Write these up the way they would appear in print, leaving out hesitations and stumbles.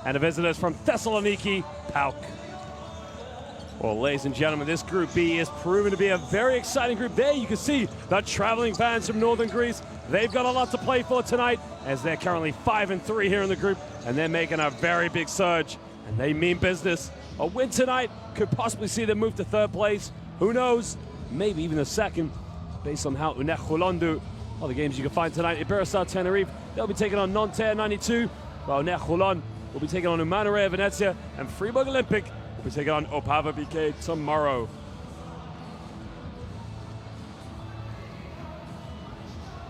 and the visitors from Thessaloniki, PAOK. Well, ladies and gentlemen, this Group B is proven to be a very exciting group. There you can see the traveling fans from northern Greece. They've got a lot to play for tonight, as they're currently 5-3 here in the group, and they're making a very big surge, and they mean business. A win tonight could possibly see them move to third place. Who knows? Maybe even a second, based on how UNEC Holon do. Other games you can find tonight: Iberostar Tenerife, they'll be taking on Nanterre 92, while UNEC Holon will be taking on Umanare Venezia, and Fribourg Olympic will be taking on Opava BK tomorrow.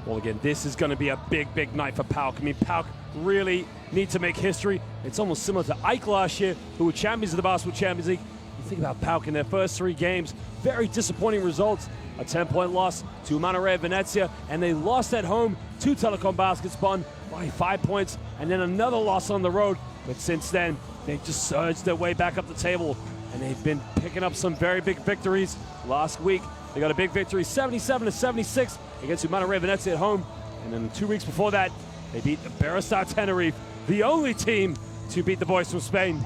Well, again, this is going to be a big night for PAOK. I mean, PAOK really need to make history. It's almost similar to Ike last year, who were champions of the Basketball Champions League. You think about PAOK in their first 3 games, very disappointing results. A 10-point loss to Umanare Venezia, and they lost at home to Telekom Baskets Bonn by 5 points, and then another loss on the road. But since then, they've just surged their way back up the table, and they've been picking up some very big victories. Last week, they got a big victory, 77-76 against Umanare Venezia at home, and then 2 weeks before that, they beat Iberostar Tenerife, the only team to beat the boys from Spain.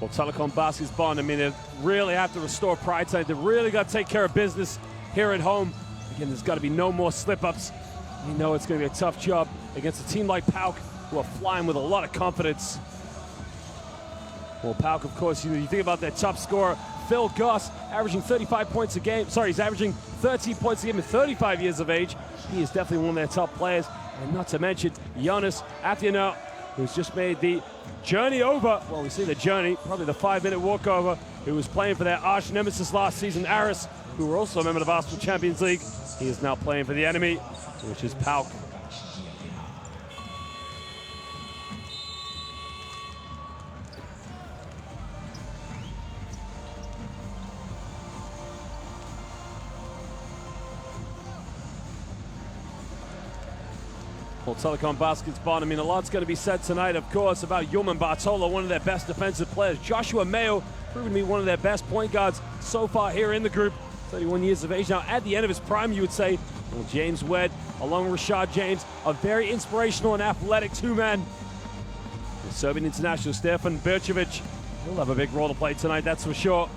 Well, Telekom Baskets Bonn, I mean, they really have to restore pride tonight. They really got to take care of business here at home. Again, there's got to be no more slip-ups. You know it's going to be a tough job against a team like PAOK, who are flying with a lot of confidence. Well, PAOK, of course, you think about their top scorer, Phil Goss, averaging 35 points a game. Sorry, he's averaging 13 points a game at 35 years of age. He is definitely one of their top players. And not to mention, Giannis Athiano, who's just made the journey over. Well, we see the journey, probably the 5-minute walkover, who was playing for their arch nemesis last season, Aris, who were also a member of the Basketball Champions League. He is now playing for the enemy, which is PAOK. Well, Telekom Baskets Bonn, I mean, a lot's going to be said tonight, of course, about Yoman Bartolo, one of their best defensive players. Joshua Mayo, proven to be one of their best point guards so far here in the group. 31 years of age now, at the end of his prime, you would say. Well, James Wedd, along with Rashad James, a very inspirational and athletic 2-man. The Serbian international Stefan Birčević, he'll have a big role to play tonight, that's for sure.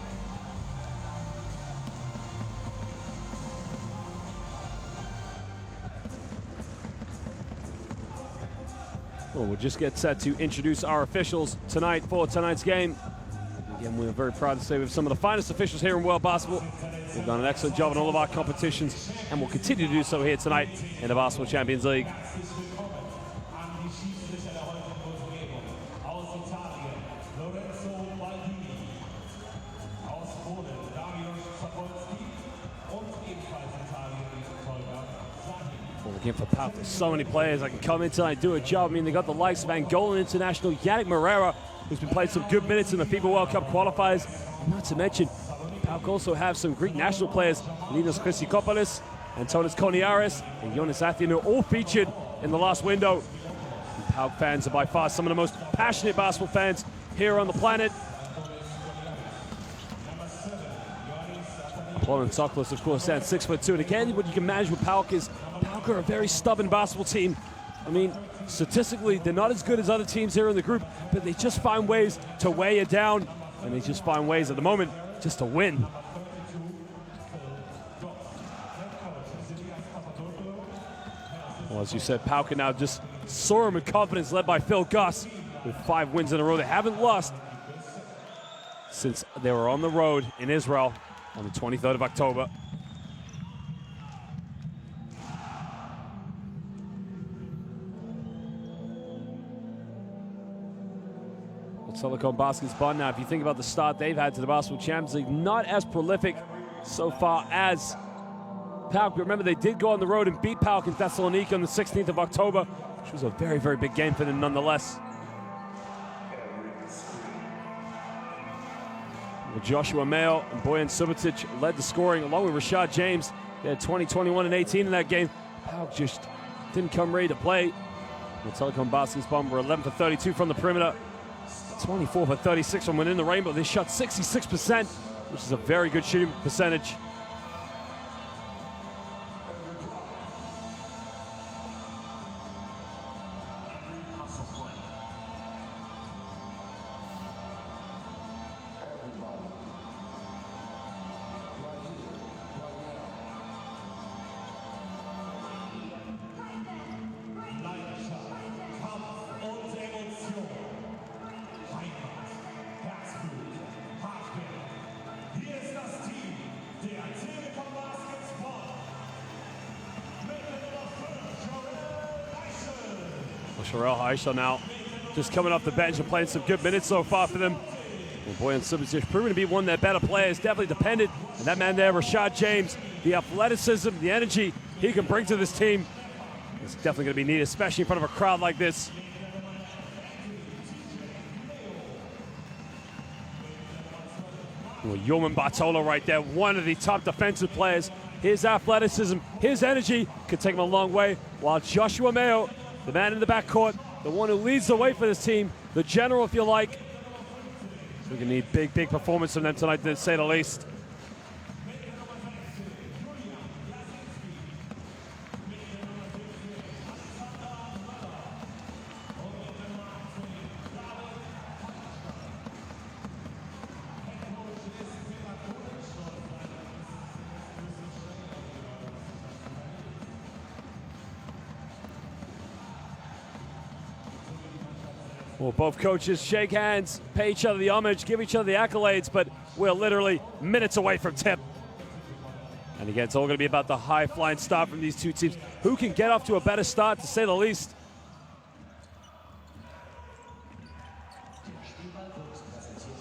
Well, we'll just get set to introduce our officials tonight for tonight's game. Again, we're very proud to say we have some of the finest officials here in world basketball. We've done an excellent job in all of our competitions, and we'll continue to do so here tonight in the Basketball Champions League. Well, again, for PAOK, there's so many players that can come in tonight and do a job. I mean, they got the likes of Angolan international Yannick Moreira, who's been playing some good minutes in the FIBA World Cup qualifiers. Not to mention, PAOK also have some Greek national players, Linos Christopoulos, Antonis Koniaris, and Jonas Athiano, all featured in the last window. And PAOK fans are by far some of the most passionate basketball fans here on the planet. Florent Soklos, of course, stands 6'2", and again, what you can manage with PAOK is PAOK are a very stubborn basketball team. I mean, statistically, they're not as good as other teams here in the group, but they just find ways to weigh you down, and they just find ways at the moment just to win. Well, as you said, PAOK now just soaring with confidence, led by Phil Goss with 5 wins in a row. They haven't lost since they were on the road in Israel on the 23rd of October. Telekom Baskets Bonn now, if you think about the start they've had to the Basketball Champions League, not as prolific so far as PAOK. Remember, they did go on the road and beat PAOK in Thessaloniki on the 16th of October, which was a very big game for them nonetheless. Well, Joshua Mayo and Bojan Subotic led the scoring along with Rashad James. They had 20, 21, and 18 in that game. PAOK just didn't come ready to play. The Telekom Baskets Bonn were 11 for 32 from the perimeter, 24 for 36 from within the rainbow. They shot 66%, which is a very good shooting percentage. Sharel Haisha now just coming off the bench and playing some good minutes so far for them. Well, Boyan Subasic proving to be one of their better players, definitely dependent. And that man there, Rashad James, the athleticism, the energy he can bring to this team is definitely going to be needed, especially in front of a crowd like this. Well, Yoman Bartolo right there, one of the top defensive players. His athleticism, his energy could take him a long way, while Joshua Mayo, the man in the backcourt, the one who leads the way for this team, the general, if you like. We're going to need big performance from them tonight, to say the least. Well, both coaches shake hands, pay each other the homage, give each other the accolades, but we're literally minutes away from tip. And again, it's all going to be about the high-flying start from these two teams. Who can get off to a better start, to say the least?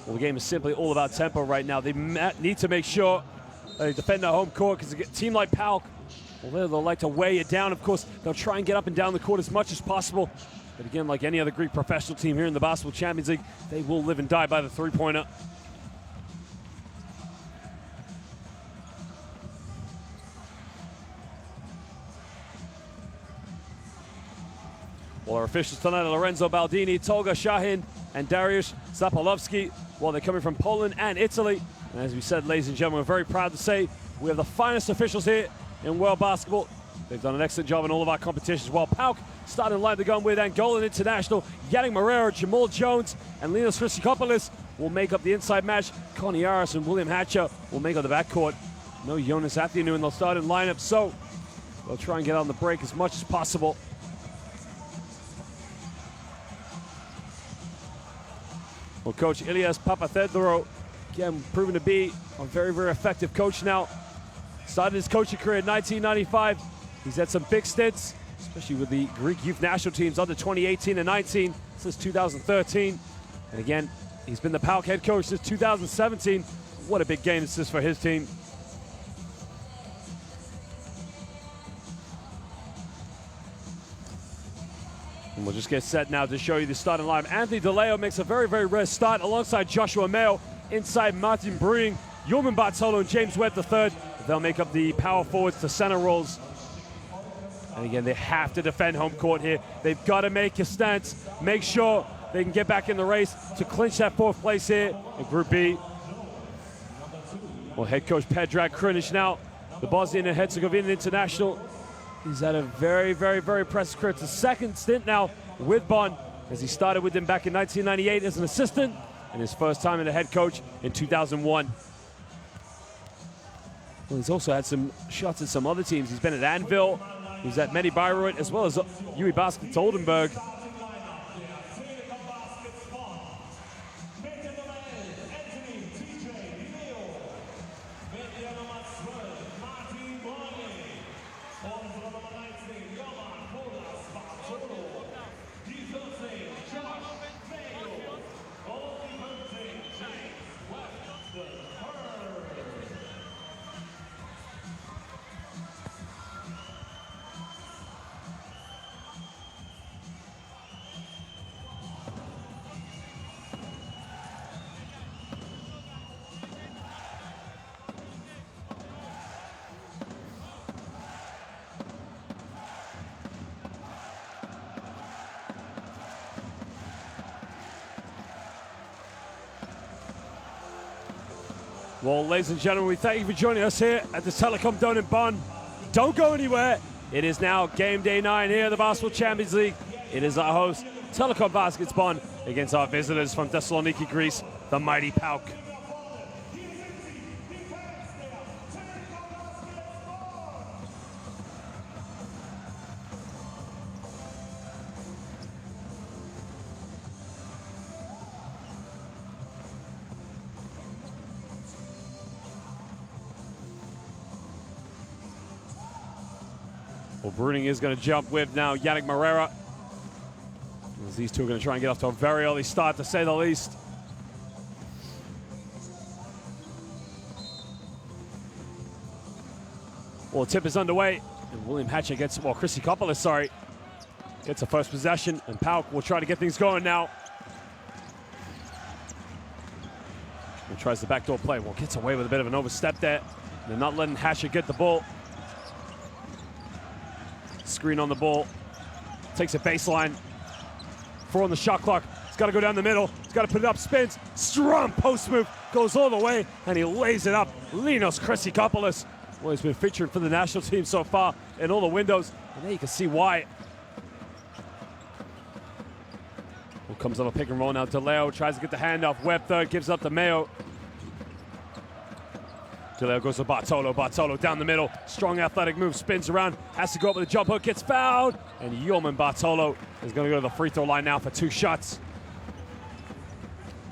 Well, the game is simply all about tempo right now. They need to make sure they defend their home court, because a team like PAOK, well, they'll like to weigh it down. Of course, they'll try and get up and down the court as much as possible. But again, like any other Greek professional team here in the Basketball Champions League, they will live and die by the three-pointer. Well, our officials tonight are Lorenzo Baldini, Tolga Shahin, and Dariusz Zapolovsky. Well, they're coming from Poland and Italy. And as we said, ladies and gentlemen, we're very proud to say we have the finest officials here in world basketball. They've done an excellent job in all of our competitions. While PAOK started in line to go with Angolan international Yannick Moreira, Jamal Jones, and Linus Christopoulos will make up the inside match. Connie Harris and William Hatcher will make up the backcourt. No Jonas Athenu in the starting lineup, so they'll try and get on the break as much as possible. Well, Coach Ilias Papatheodorou, again, proven to be a very effective coach now. Started his coaching career in 1995. He's had some big stints, especially with the Greek youth national teams under 2018 and 19 since 2013. And again, he's been the PAOK head coach since 2017. What a big game this is for his team. And we'll just get set now to show you the starting lineup. Anthony DeLeo makes a very rare start alongside Joshua Mayo. Inside, Martin Brewing, Yoman Bartolo, and James Webb III. They'll make up the power forwards to center roles. And again, they have to defend home court here. They've got to make a stance, make sure they can get back in the race to clinch that fourth place here in Group B. Well, head coach Predrag Krunic now, the Bosnian and Herzegovina international. He's had a very impressive career. It's his second stint now with Bonn, as he started with them back in 1998 as an assistant, and his first time as a head coach in 2001. Well, he's also had some shots at some other teams. He's been at Anvil, he's at Medi Bayreuth, as well as UE Basket Oldenburg. Well, ladies and gentlemen, we thank you for joining us here at the Telekom Dome in Bonn. Don't go anywhere. It is now game day 9 here at the Basketball Champions League. It is our host, Telekom Baskets Bonn, against our visitors from Thessaloniki, Greece, the mighty PAOK. Well, Bruning is going to jump with now Yannick Moreira. As these two are going to try and get off to a very early start, to say the least. Well, the tip is underway, and William Hatcher gets, well, Chrissy Coppola, sorry, gets a first possession, and PAOK will try to get things going now. And tries the backdoor play. Well, gets away with a bit of an overstep there. They're not letting Hatcher get the ball. Screen on the ball. Takes a baseline. 4 on the shot clock. He's got to go down the middle. He's got to put it up. Spins. Strong post move. Goes all the way, and he lays it up. Linos Chrysikopoulos. Well, he's been featured for the national team so far in all the windows, and there you can see why. Well, comes up a pick and roll now. DeLeo tries to get the handoff. Webb third, gives up to Mayo. DeLeo goes to Bartolo. Bartolo down the middle. Strong athletic move. Spins around. Has to go up with a jump hook. Gets fouled. And Yoman Bartolo is going to go to the free throw line now for 2 shots.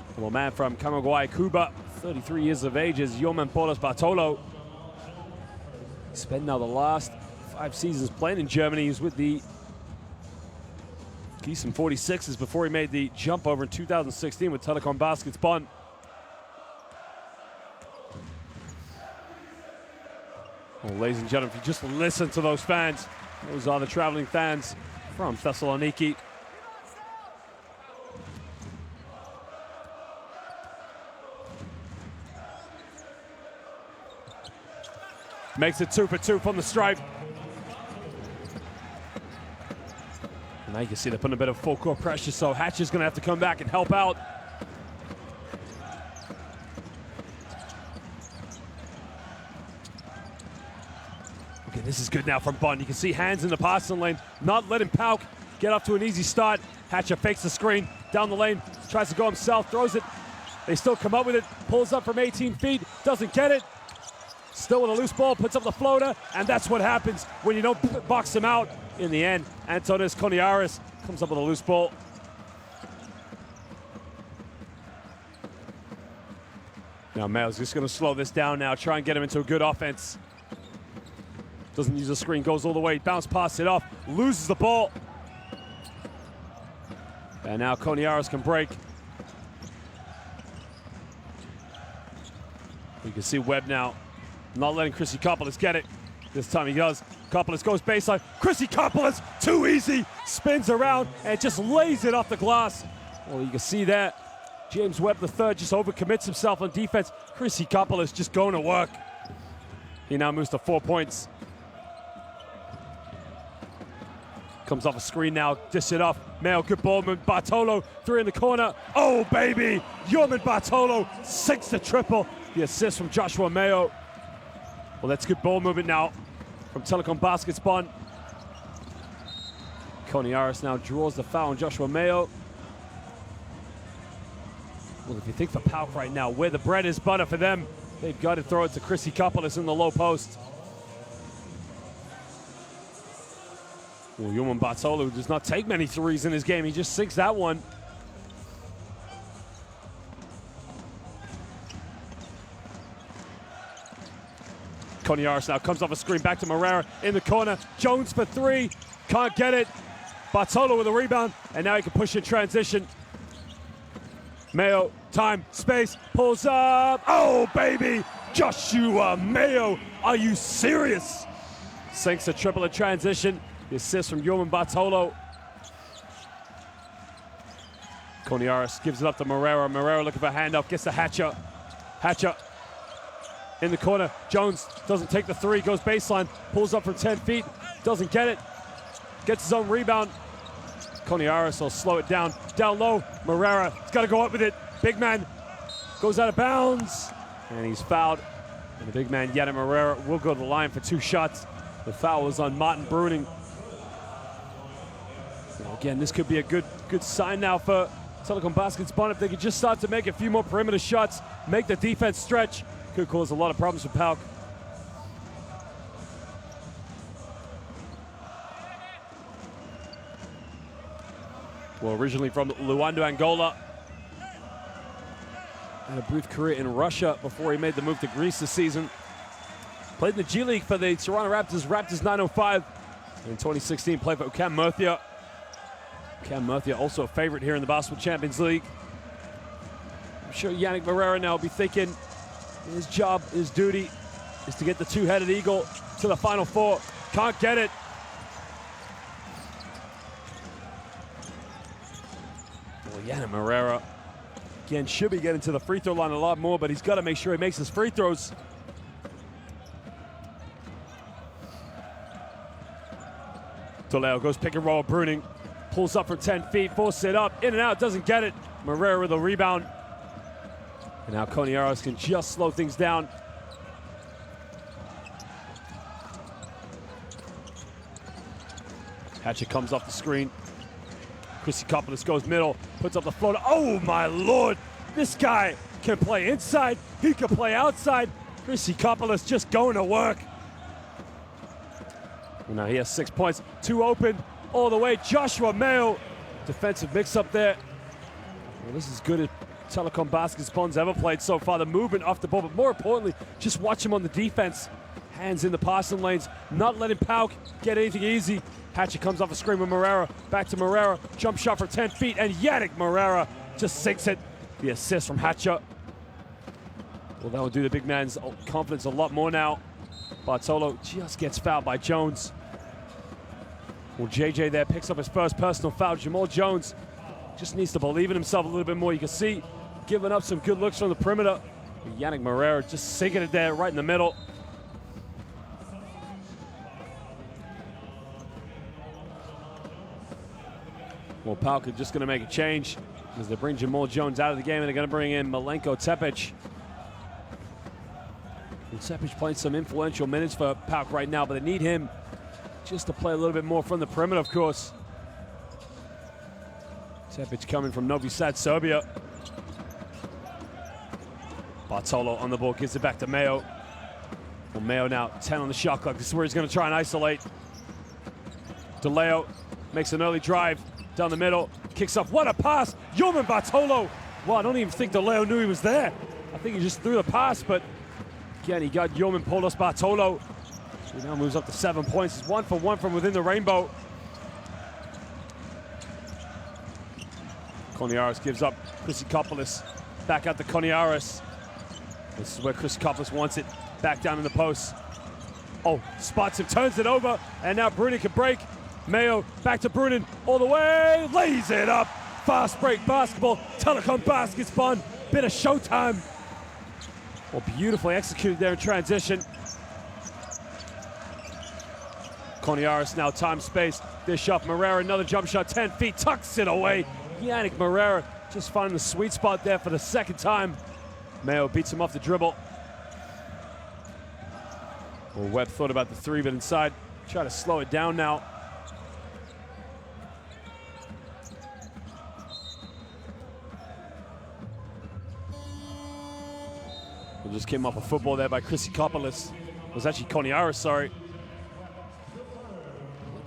The little man from Camagüey, Cuba, 33 years of age, is Yoman Paulos Bartolo. Spent now the last 5 seasons playing in Germany. He was with the Gießen 46ers before he made the jump over in 2016 with Telekom Baskets Bonn. Well, ladies and gentlemen, if you just listen to those fans, those are the traveling fans from Thessaloniki. Makes it 2 for 2 from the stripe. And now you can see they're putting a bit of full court pressure, so Hatcher's going to have to come back and help out. Okay, this is good now from Bonn. You can see hands in the passing lane, not letting PAOK get off to an easy start. Hatcher fakes the screen, down the lane, tries to go himself, throws it. They still come up with it, pulls up from 18 feet, doesn't get it. Still with a loose ball, puts up the floater, and that's what happens when you don't box him out. In the end, Antonis Koniaris comes up with a loose ball. Now Mayo's just going to slow this down now, try and get him into a good offense. Doesn't use the screen, goes all the way, bounce past it off, loses the ball. And now Koniaris can break. You can see Webb now. Not letting Chrysikopoulos get it. This time he does. Kopoulos goes baseline. Chrysikopoulos, too easy. Spins around and just lays it off the glass. Well, you can see that. James Webb III just overcommits himself on defense. Chrysikopoulos just going to work. He now moves to 4 points. Comes off a screen now, dish it off. Mayo, good ball movement. Bartolo, 3 in the corner. Oh, baby. Yoman Bartolo sinks the triple. The assist from Joshua Mayo. Well, that's good ball movement now from Telekom Baskets Bonn. Koniaris now draws the foul on Joshua Mayo. Well, if you think for PAOK right now, where the bread is butter for them, they've got to throw it to Chrysikopoulos in the low post. Well, Yoman Bartolo does not take many threes in his game. He just sinks that one. Koniaris now comes off a screen, back to Moreira in the corner. Jones for 3, can't get it. Bartolo with a rebound, and now he can push in transition. Mayo, time, space, pulls up. Oh, baby! Joshua Mayo, are you serious? Sinks a triple in transition. The assist from Yoman Bartolo. Koniaris gives it up to Moreira. Moreira looking for a handoff, gets to Hatcher. Hatcher in the corner. Jones doesn't take the 3, goes baseline, pulls up from 10 feet, doesn't get it, gets his own rebound. Koniaris will slow it down. Down low, Moreira, he's got to go up with it. Big man goes out of bounds, and he's fouled. And the big man, Yana Moreira, will go to the line for 2 shots. The foul is on Martin Bruning. So again, this could be a good sign now for Telekom Baskets Bonn. If they could just start to make a few more perimeter shots, make the defense stretch, could cause a lot of problems for PAOK. Well, originally from Luanda, Angola. Had a brief career in Russia before he made the move to Greece this season. Played in the G League for the Toronto Raptors, Raptors 905. In 2016, played for UQAM Murcia. Cam Murthy also a favorite here in the Basketball Champions League. I'm sure Yannick Moreira now will be thinking his job, his duty, is to get the two-headed eagle to the Final Four. Can't get it. Well, Yannick Moreira, again, should be getting to the free throw line a lot more, but he's got to make sure he makes his free throws. DeLeo goes pick and roll, Bruning pulls up from 10 feet, forces it up, in and out, doesn't get it. Moreira with a rebound. And now Koniaris can just slow things down. Hatchet comes off the screen. Christopoulos goes middle, puts up the floater. Oh my Lord, this guy can play inside, he can play outside. Christopoulos just going to work. Well, now he has 6 points, 2 open, all the way. Joshua Mayo, defensive mix-up there. Well, this is as good as Telekom basketball's ever played so far. The movement off the ball, but more importantly, just watch him on the defense. Hands in the passing lanes, not letting PAOK get anything easy. Hatchet comes off a screen with Moreira. Back to Moreira, jump shot for 10 feet, and Yannick Moreira just sinks it. The assist from Hatchet. Well, that will do the big man's confidence a lot more now. Bartolo just gets fouled by Jones. Well, JJ there picks up his first personal foul. Jamal Jones just needs to believe in himself a little bit more. You can see giving up some good looks from the perimeter. Yannick Moreira just sinking it there right in the middle. Well, PAOK are just going to make a change as they bring Jamal Jones out of the game, and they're going to bring in Milenko Tepic. And Tepic playing some influential minutes for PAOK right now, but they need him just to play a little bit more from the perimeter, of course. Tepic coming from Novi Sad, Serbia. Bartolo on the ball, gives it back to Mayo. Well, Mayo now 10 on the shot clock. This is where he's going to try and isolate. DeLeo makes an early drive down the middle, kicks up. What a pass! Yoman Bartolo. Well, I don't even think DeLeo knew he was there. I think he just threw the pass, but again, he got Yoman Paulos Bartolo. He now moves up to 7 points. He's 1 for 1 from within the rainbow. Koniaris gives up. Christopoulos back out to Koniaris. This is where Christopoulos wants it. Back down in the post. Oh, spots him, turns it over, and now Bruning can break. Mayo back to Bruning, all the way, lays it up. Fast break basketball. Telekom baskets Bonn. Bit of showtime. Well, beautifully executed there in transition. Koniaris now time space. This shot, Moreira, another jump shot, 10 feet, tucks it away. Yannick Moreira just finding the sweet spot there for the second time. Mayo beats him off the dribble. Well, Webb thought about the three, but inside, try to slow it down now. It just came off a football there by Christopoulos. It was actually Koniaris, sorry.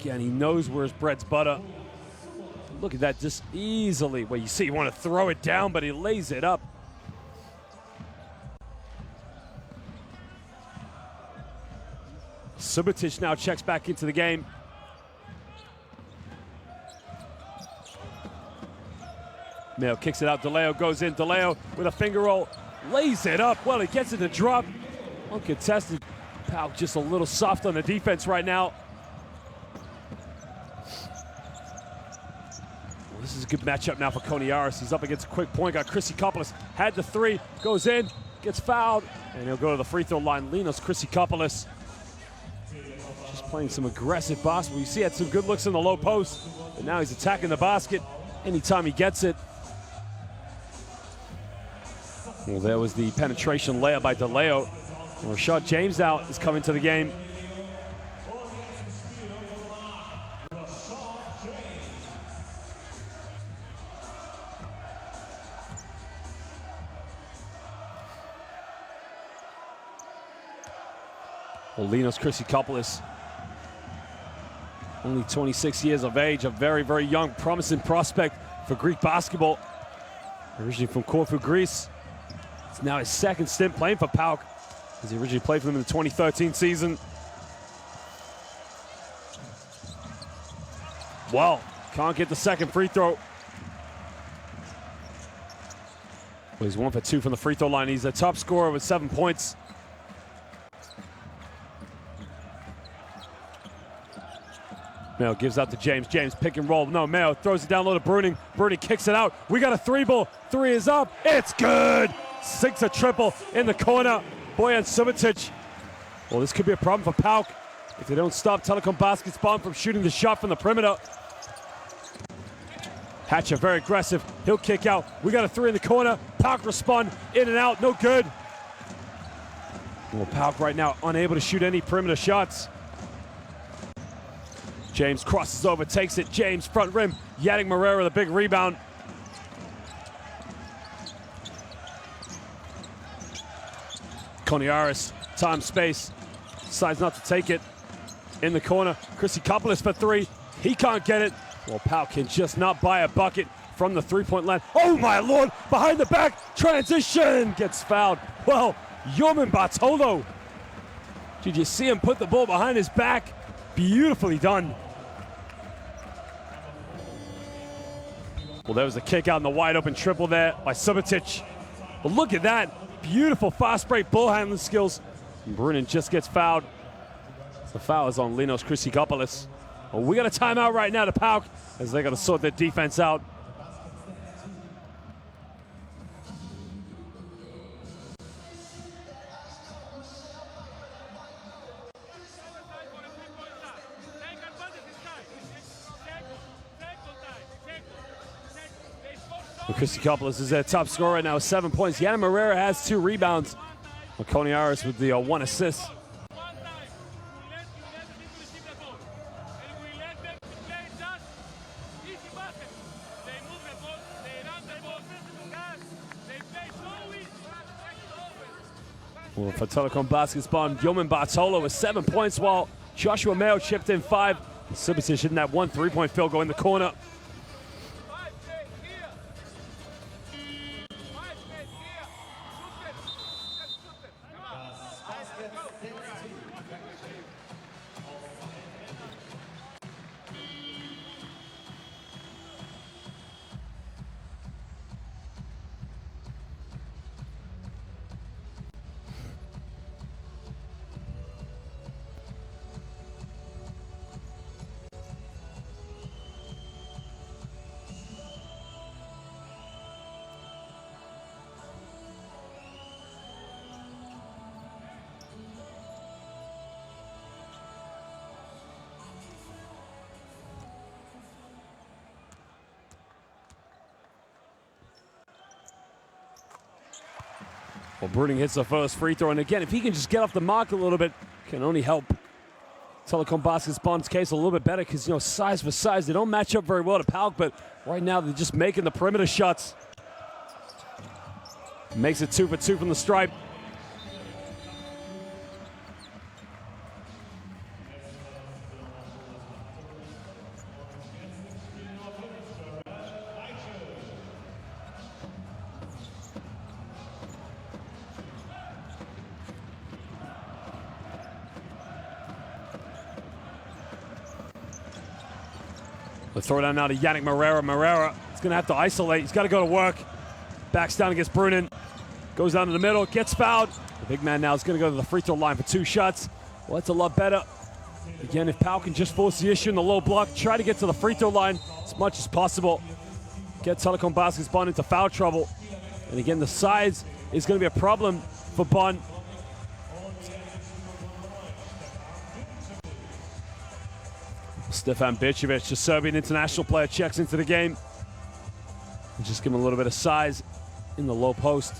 Again, he knows where his bread's butter. Look at that, just easily. Well, you see, you want to throw it down, but he lays it up. Subotic now checks back into the game. Mayo kicks it out. DeLeo goes in. DeLeo with a finger roll. Lays it up. Well, he gets it to drop. Uncontested. PAOK just a little soft on the defense right now. Well, this is a good matchup now for Koniaris. He's up against a quick point guard. Christopoulos had the three. Goes in. Gets fouled. And he'll go to the free throw line. Linos Christopoulos. Just playing some aggressive basketball. You see, he had some good looks in the low post. But now he's attacking the basket anytime he gets it. Well, there was the penetration layup by DeLeo. Rashad James now is coming to the game. Well, Linos Christopoulos, only 26 years of age, a very, very young, promising prospect for Greek basketball. Originally from Corfu, Greece. It's now his second stint playing for PAOK, as he originally played for them in the 2013 season. Wow, Can't get the second free throw. Well, he's 1 for 2 from the free throw line. He's a top scorer with 7 points. Mayo gives out to James. James pick and roll. No, Mayo throws it down low to Bruning. Bruning kicks it out. We got a 3-ball. 3 is up. It's good. Sinks a triple in the corner. Bojan Subotic. Well, this could be a problem for PAOK if they don't stop Telekom Basket's Bonn from shooting the shot from the perimeter. Hatcher very aggressive. He'll kick out. We got a 3 in the corner. PAOK respond. In and out. No good. Well, PAOK right now unable to shoot any perimeter shots. James crosses over, takes it. James front rim. Yannick Moreira, the big rebound. Koniaris, time, space. Decides not to take it. In the corner, Christopoulos for 3. He can't get it. Well, PAOK can just not buy a bucket from the three-point line. Oh, my Lord. Behind the back. Transition. Gets fouled. Well, Yoman Bartolo. Did you see him put the ball behind his back? Beautifully done. Well, there was a kick out in the wide open triple there by Subotic. But look at that. Beautiful fast break ball handling skills. And Brunin just gets fouled. The foul is on Linos Christopoulos. Well, we got a timeout right now to PAOK as they got to sort their defense out. Christopoulos is their top scorer right now, 7 points. Yannick Moreira has 2 rebounds. Koniaris with the 1 assist. Well, for Telekom Basket's Bonn, Yoman Bartolo with 7 points, while Joshua Mayo chipped in 5. Subotic hitting that 1 3-point field goal in the corner. Well, Bruning hits the first free throw, and again, if he can just get off the mark a little bit, can only help Telekom Basket's Bonn's case a little bit better because, you know, size for size, they don't match up very well to PAOK, but right now they're just making the perimeter shots. Makes it 2 for 2 from the stripe. Let's throw it down now to Yannick Moreira. Moreira is going to have to isolate. He's got to go to work. Backs down against Brunin. Goes down to the middle. Gets fouled. The big man now is going to go to the free throw line for 2 shots. Well, that's a lot better. Again, if PAOK can just force the issue in the low block, try to get to the free throw line as much as possible. Get Telekom Basket's Bonn into foul trouble. And again, the size is going to be a problem for Bonn. Stefan Bicevic, the Serbian international player, checks into the game. And just give him a little bit of size in the low post.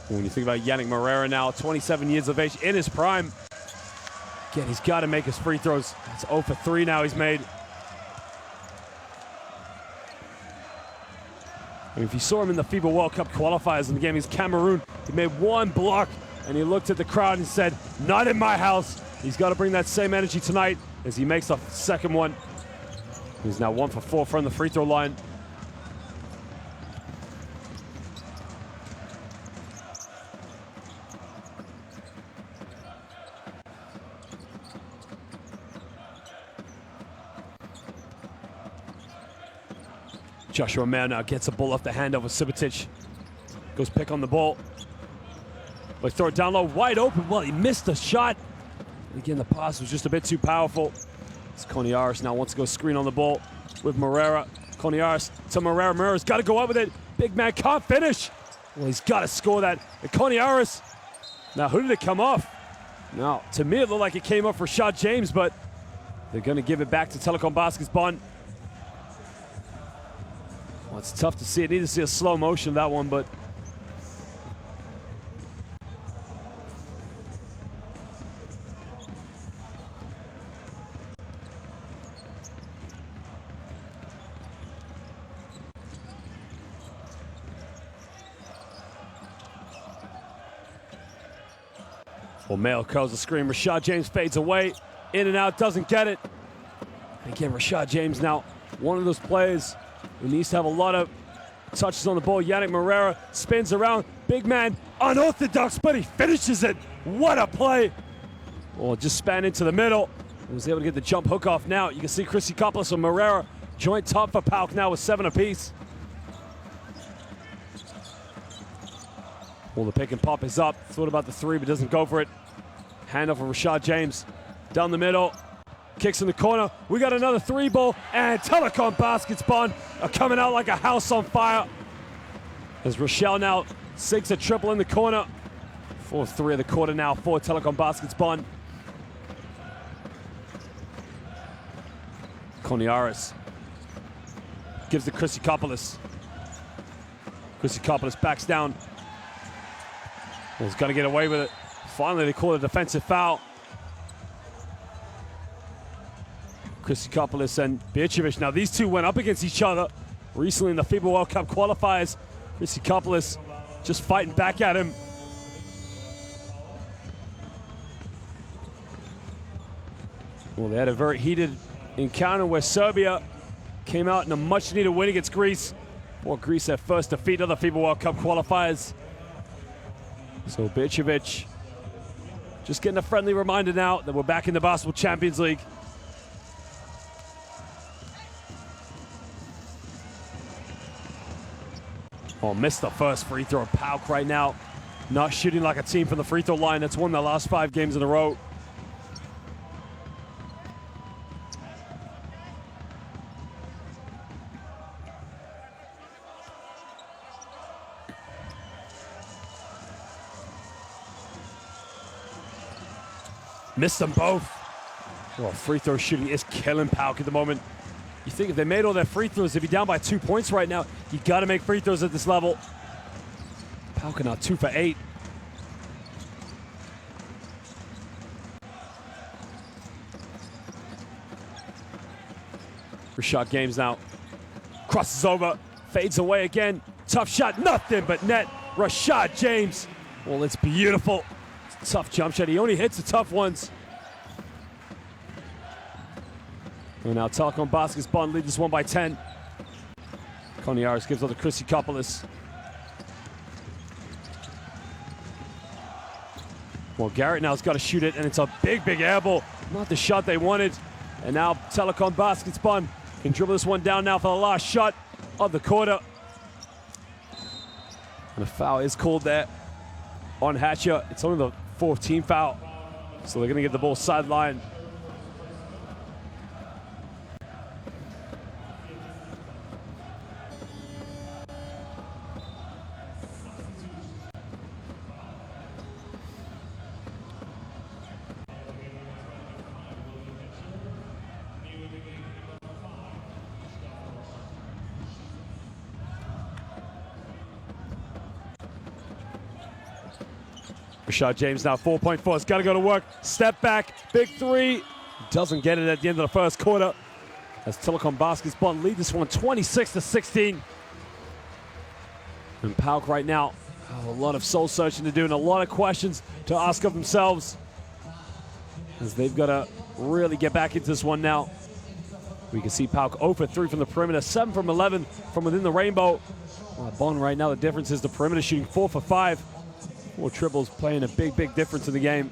When you think about Yannick Moreira now, 27 years of age, in his prime. Again, he's got to make his free throws. It's 0 for 3 now he's made. I mean, if you saw him in the FIBA World Cup qualifiers in the game against Cameroon, he made 1 block, and he looked at the crowd and said, "Not in my house." He's got to bring that same energy tonight as he makes the second one. He's now 1 for 4 from the free throw line. Joshua Mayer now gets the ball off the hand of Sibutic. Goes pick on the ball. They throw it down low, wide open. Well, he missed the shot. Again, the pass was just a bit too powerful. It's Koniaris now wants to go screen on the ball with Moreira. Koniaris to Moreira. Moreira's got to go up with it. Big man can't finish. Well, he's got to score that. And Koniaris. Now, who did it come off? Now, to me, it looked like it came off Rashad James, but they're going to give it back to Telekom Baskets Bonn. Well, it's tough to see. I need to see a slow motion of that one, but well, Mayo curls the screen. Rashad James fades away. In and out, doesn't get it. Again, Rashad James now one of those players who needs to have a lot of touches on the ball. Yannick Moreira spins around. Big man, unorthodox, but he finishes it. What a play. Well, just span into the middle. He was able to get the jump hook off now. You can see Christopoulos and Moreira joint top for PAOK now with 7 apiece. Well, the pick and pop is up. Thought about the 3, but doesn't go for it. Handoff of Rashad James. Down the middle. Kicks in the corner. We got another 3 ball. And Telekom Baskets Bonn are coming out like a house on fire. As Rochelle now sinks a triple in the corner. 4-3 of the quarter now for Telekom Baskets Bonn. Koniaris gives to Christopoulos. Christopoulos backs down. Well, he's got to get away with it. Finally, they call a defensive foul. Christopoulos and Bircevic. Now, these two went up against each other recently in the FIBA World Cup qualifiers. Christopoulos just fighting back at him. Well, they had a very heated encounter where Serbia came out in a much-needed win against Greece. Well, Greece their first defeat of the FIBA World Cup qualifiers. So Bircevic just getting a friendly reminder now that we're back in the Basketball Champions League. Oh, missed the first free throw. PAOK right now not shooting like a team from the free throw line. That's won their last 5 games in a row. Missed them both. Well, free throw shooting is killing PAOK at the moment. You think if they made all their free throws, if you're down by 2 points right now, you got to make free throws at this level. PAOK are now 2 for 8. Rashad James now crosses over, fades away again. Tough shot, nothing but net. Rashad James. Well, it's beautiful. It's a tough jump shot. He only hits the tough ones. And now Telekom Baskets Bonn lead this one by 10. Koniaris gives it to Christopoulos. Well, Garrett now's got to shoot it, and it's a big, big air ball. Not the shot they wanted. And now Telekom Baskets Bonn can dribble this one down now for the last shot of the quarter. And a foul is called there on Hatcher. It's only the 4th team foul. So they're going to get the ball sideline. Rashad James now 4.4. It's got to go to work. Step back. Big 3. Doesn't get it at the end of the first quarter. As Telekom Baskets Bonn lead this one 26-16. And PAOK right now have a lot of soul searching to do and a lot of questions to ask of themselves. As they've got to really get back into this one now. We can see PAOK 0 for 3 from the perimeter, 7 from 11 from within the rainbow. Bonn right now, the difference is the perimeter shooting 4 for 5. 4 triples playing a big, big difference in the game.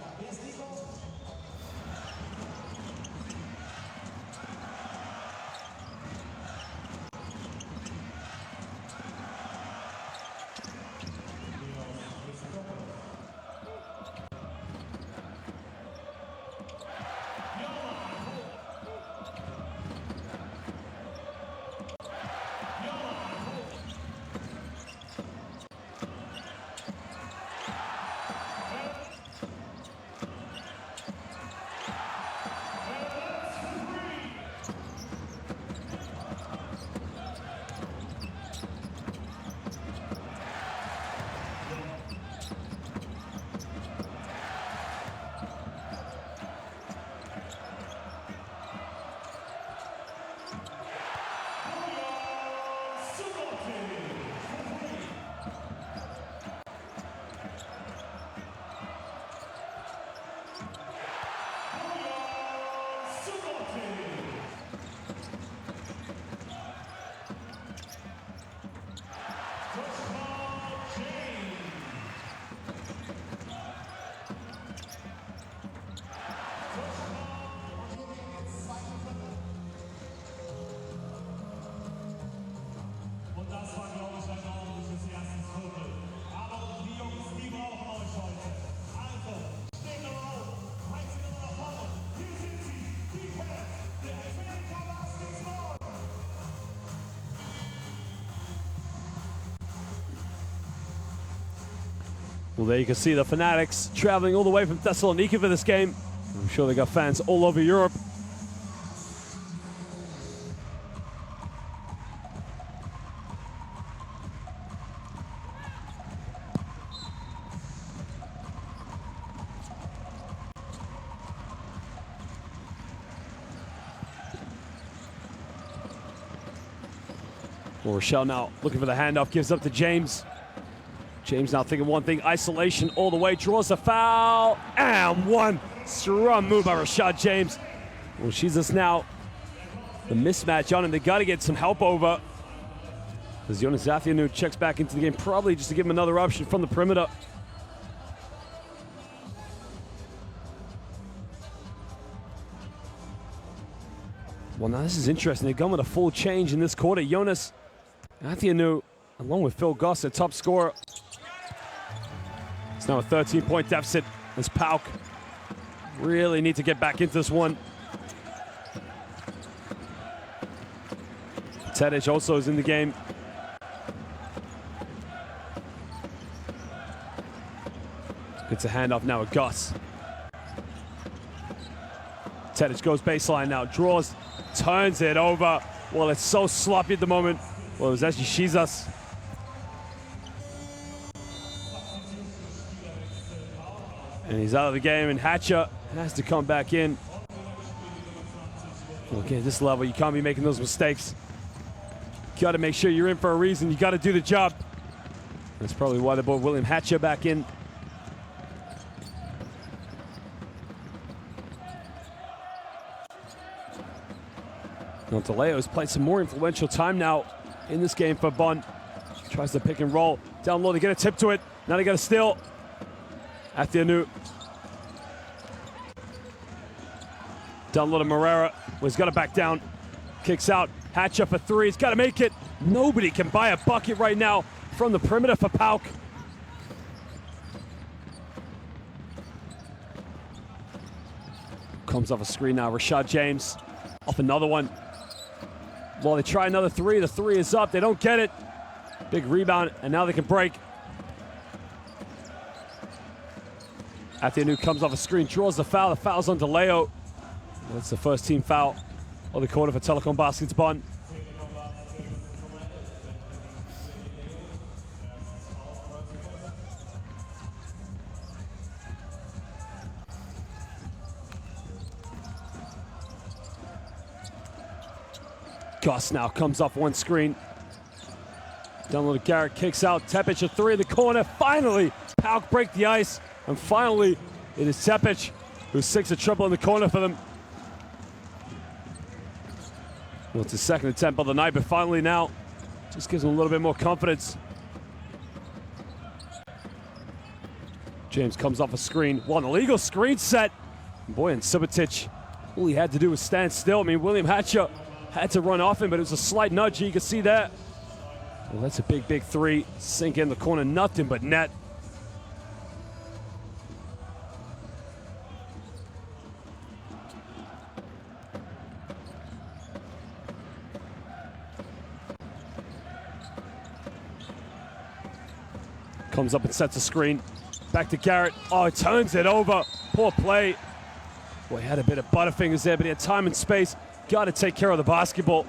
Well, there you can see the Fanatics traveling all the way from Thessaloniki for this game. I'm sure they got fans all over Europe. Well, Rochelle now looking for the handoff, gives up to James. James now thinking one thing, isolation all the way, draws a foul, and one. Strong move by Rashad James. Well, she's just now the mismatch on him. They got to get some help over. As Jonas Zathianu checks back into the game, probably just to give him another option from the perimeter. Well, now this is interesting. They've gone with a full change in this quarter. Jonas Zathianu, along with Phil Goss, their top scorer. It's now a 13-point deficit as PAOK really need to get back into this one. Tedic also is in the game. It's a handoff now with Gus. Tedic goes baseline now, draws, turns it over. Well, it's so sloppy at the moment. Well, it was actually Shizas. And he's out of the game, and Hatcher has to come back in. Okay, at this level, you can't be making those mistakes. You got to make sure you're in for a reason. You got to do the job. That's probably why they brought William Hatcher back in. Now, DeLeo has played some more influential time now in this game for Bonn. Tries to pick and roll. Down low, they get a tip to it. Now they got a steal. Athianu. Down low to Morera. Well, he's got to back down. Kicks out. Hatcher for three. He's got to make it. Nobody can buy a bucket right now from the perimeter for PAOK. Comes off a screen now. Rashad James off another one. Well, they try another three. The three is up. They don't get it. Big rebound, and now they can break. Athianu comes off a screen, draws the foul. The foul's on DeLeo. That's the first team foul of the quarter for Telekom Baskets Bonn. Gus now comes off one screen. Down low to Garrett, kicks out. Tepic a three in the corner. Finally, PAOK break the ice. And finally, it is Tepic who's 6 of trouble in the corner for them. Well, it's his second attempt of the night, but finally now, just gives him a little bit more confidence. James comes off a screen. Well, an illegal screen set. Boy, and Subotic, all he had to do was stand still. I mean, William Hatcher had to run off him, but it was a slight nudge. You can see that. Well, that's a big, big three. Sink in the corner, nothing but net. Comes up and sets a screen. Back to Garrett. Oh, he turns it over. Poor play. Boy, he had a bit of butterfingers there, but he had time and space. Got to take care of the basketball.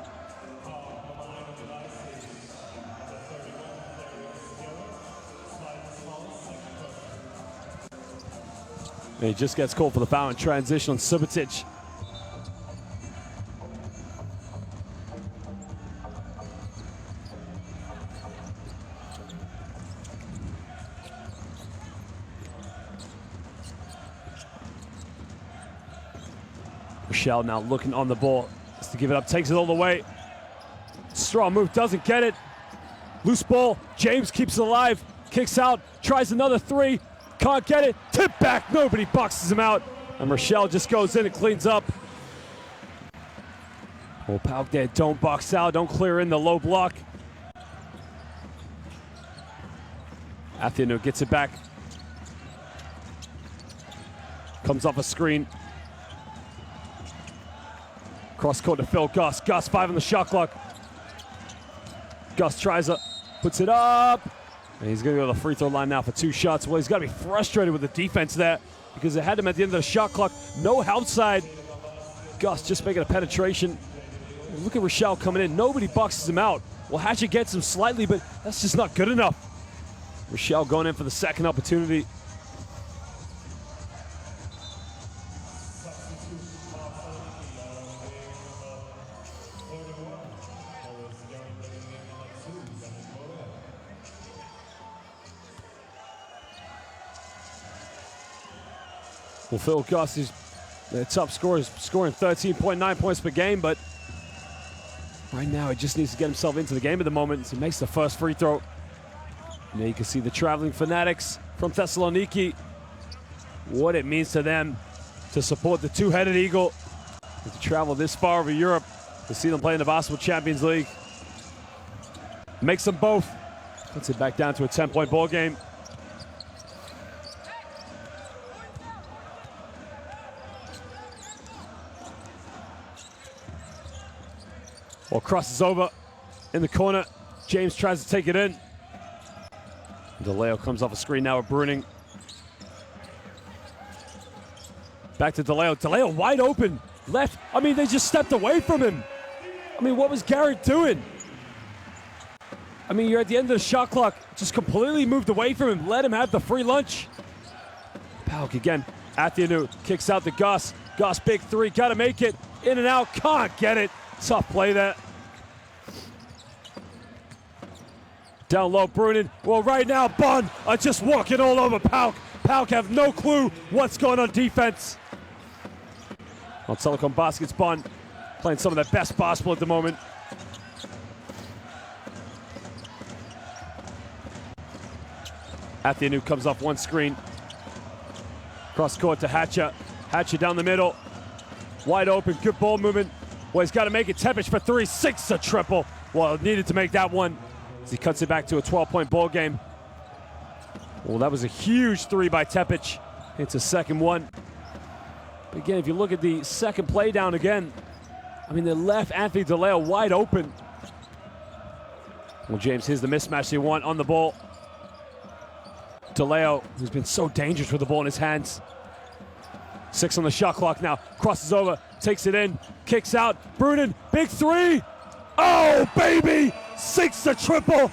And he just gets called for the foul in transition on Subotic. Rochelle now looking on the ball. Just to give it up, takes it all the way. Strong move, doesn't get it. Loose ball, James keeps it alive. Kicks out, tries another three. Can't get it, tip back, nobody boxes him out. And Rochelle just goes in and cleans up. Well, PAOK there, don't box out, don't clear in the low block. Athianu gets it back. Comes off a screen. Cross court to Phil Gus. Gus 5 on the shot clock. Gus tries it, puts it up, And he's going to go to the free throw line now for 2 shots. Well, he's got to be frustrated with the defense there because they had him at the end of the shot clock. No help side. Gus just making a penetration. Look at Rochelle coming in. Nobody boxes him out. Well, Hatchet gets him slightly, but that's just not good enough. Rochelle going in for the second opportunity. Well, Phil Gus is the top scorer, scoring 13.9 points per game, but right now he just needs to get himself into the game at the moment. So he makes the first free throw. And there you can see the traveling fanatics from Thessaloniki, what it means to them to support the two-headed eagle, and to travel this far over Europe to see them play in the Basketball Champions League. Makes them both. Puts it back down to a 10-point ball game. Well, crosses over in the corner. James tries to take it in. DeLeo comes off a screen now with Bruning. Back to DeLeo. DeLeo wide open. Left. I mean, they just stepped away from him. I mean, what was Garrett doing? I mean, you're at the end of the shot clock. Just completely moved away from him. Let him have the free lunch. PAOK again. Athianu kicks out to Gus. Gus, big three. Got to make it. In and out. Can't get it. Tough play there. Down low, Brunin. Well, right now, Bonn are just walking all over PAOK. PAOK have no clue what's going on defense. On Telekom Baskets, Bonn playing some of their best basketball at the moment. Athianu comes off one screen. Cross court to Hatcher. Hatcher down the middle. Wide open, good ball movement. Well, he's got to make it. Tepic for 3, 6 a triple. Well, needed to make that one as he cuts it back to a 12-point ball game. Well, that was a huge 3 by Tepic. It's a second one. But again, if you look at the second play down again, I mean, they left Anthony DeLeo wide open. Well, James, here's the mismatch they want on the ball. DeLeo, who's been so dangerous with the ball in his hands. 6 on the shot clock now. Crosses over, takes it in, kicks out. Brunin, big 3. Oh, baby! 6 a triple.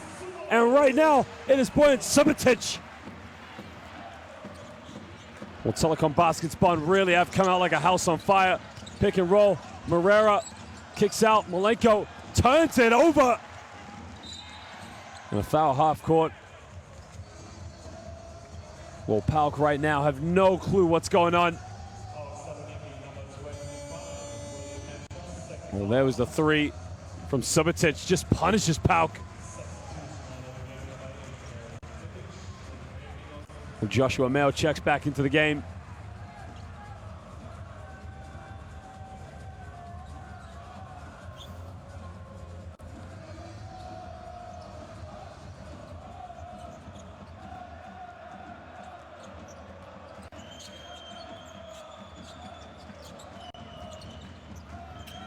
And right now, it is Boyan Subotic. Well, Telekom Baskets Bonn really have come out like a house on fire. Pick and roll. Morera kicks out. Malenko turns it over. And a foul half court. Well, PAOK right now have no clue what's going on. Well, there was the 3 from Subotic. Just punishes PAOK. Well, Joshua Mayo checks back into the game.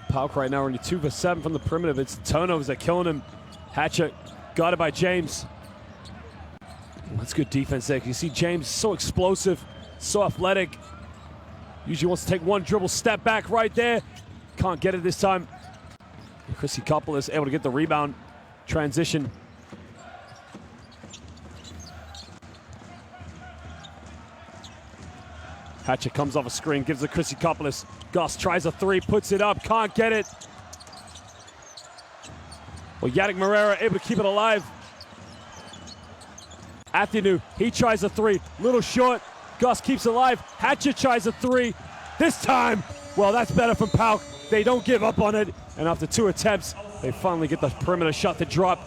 PAOK right now only 2 for 7 from the perimeter. It's the turnovers that are killing him. Hatcher got it by James. That's good defense there. You see James so explosive, so athletic. Usually wants to take one dribble, step back right there. Can't get it this time. Chrissy Koppel is able to get the rebound. Transition. Hatcher comes off a screen, gives it to Chrissy Koppel. Gus tries a 3, puts it up, can't get it. Well, Yannick Morera able to keep it alive. Athianu, he tries a 3, little short. Gus keeps it alive. Hatcher tries a 3. This time, well, that's better from PAOK. They don't give up on it. And after 2 attempts, they finally get the perimeter shot to drop.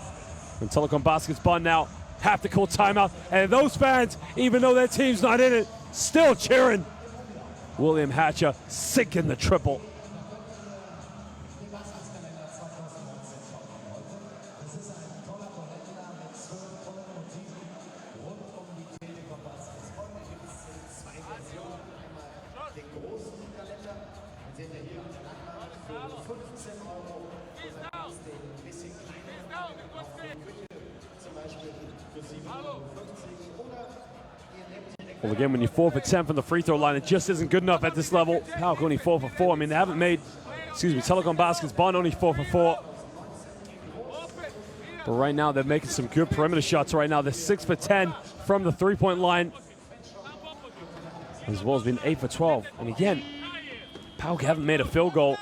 And Telekom Baskets Bonn now have to call timeout. And those fans, even though their team's not in it, still cheering. William Hatcher sinking the triple. Well, again, when you're 4 for 10 from the free throw line, it just isn't good enough at this level. PAOK only 4 for 4. I mean, they haven't made, Telekom baskets. Bonn only 4 for 4. But right now, they're making some good perimeter shots right now. They're 6 for 10 from the three-point line, as well as being 8 for 12. And again, PAOK haven't made a field goal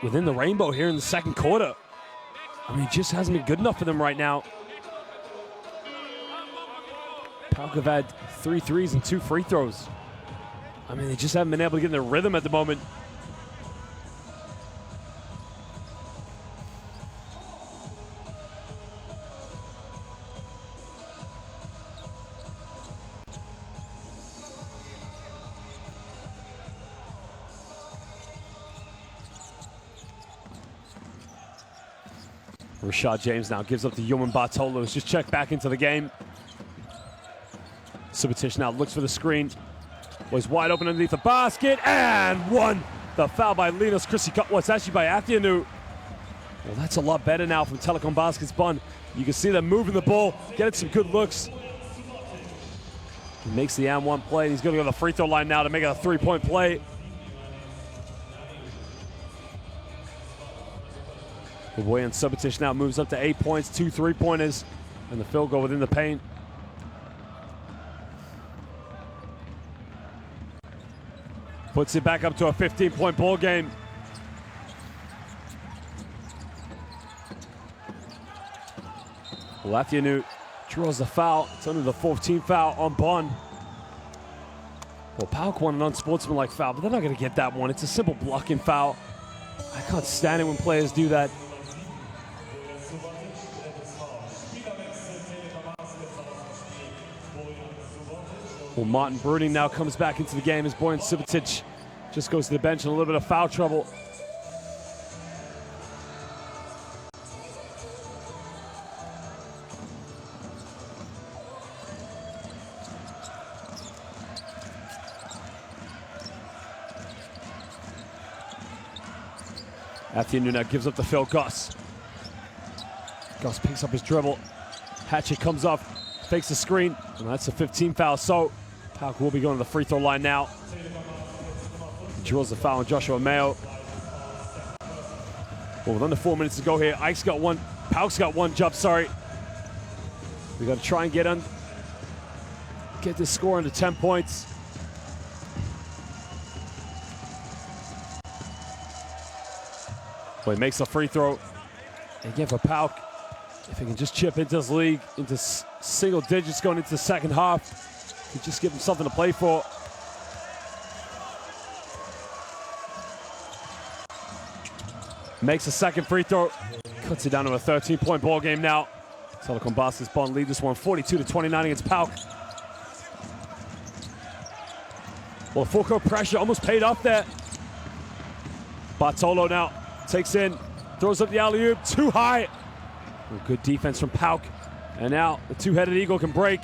within the rainbow here in the second quarter. I mean, it just hasn't been good enough for them right now. PAOK have had 3 threes and 2 free throws. I mean, they just haven't been able to get in their rhythm at the moment. Rashad James now gives up to Yoman Bartolo, who's just checked back into the game. Subotic now looks for the screen. Was wide open underneath the basket and won. The foul by Linus Chrissy. Well, it's actually by Athianu. Well, that's a lot better now from Telekom Baskets Bonn. You can see them moving the ball, getting some good looks. He makes the and 1 play. He's going to go to the free throw line now to make it a 3-point play. Boyan Subotic now moves up to 8 points, 2 3-pointers, and the field goal within the paint. Puts it back up to a 15-point ball game. Athianu draws the foul. It's only the 14th foul on Bonn. Well, PAOK won an unsportsmanlike foul, but they're not going to get that one. It's a simple blocking foul. I can't stand it when players do that. Well, Martin Bruning now comes back into the game as Boyan Subotic just goes to the bench in a little bit of foul trouble. Athianu now gives up the field. Goss picks up his dribble. Hatchet comes up, fakes the screen, and that's a 15 foul. So PAOK will be going to the free throw line now. Draws the foul on Joshua Mayo. Well, with under 4 minutes to go here, PAOK's got one jump, sorry. We got to try and get this score under 10 points. Well, he makes a free throw. Again, for PAOK, if he can just chip into this league, into single digits going into the second half, he just give him something to play for. Makes a second free throw. Cuts it down to a 13-point ball game now. Telekom Baskets Bonn lead this one 42-29 against PAOK. Well, full court pressure almost paid off there. Bartolo now takes in, throws up the alley-oop, too high. Good defense from PAOK. And now the two-headed eagle can break.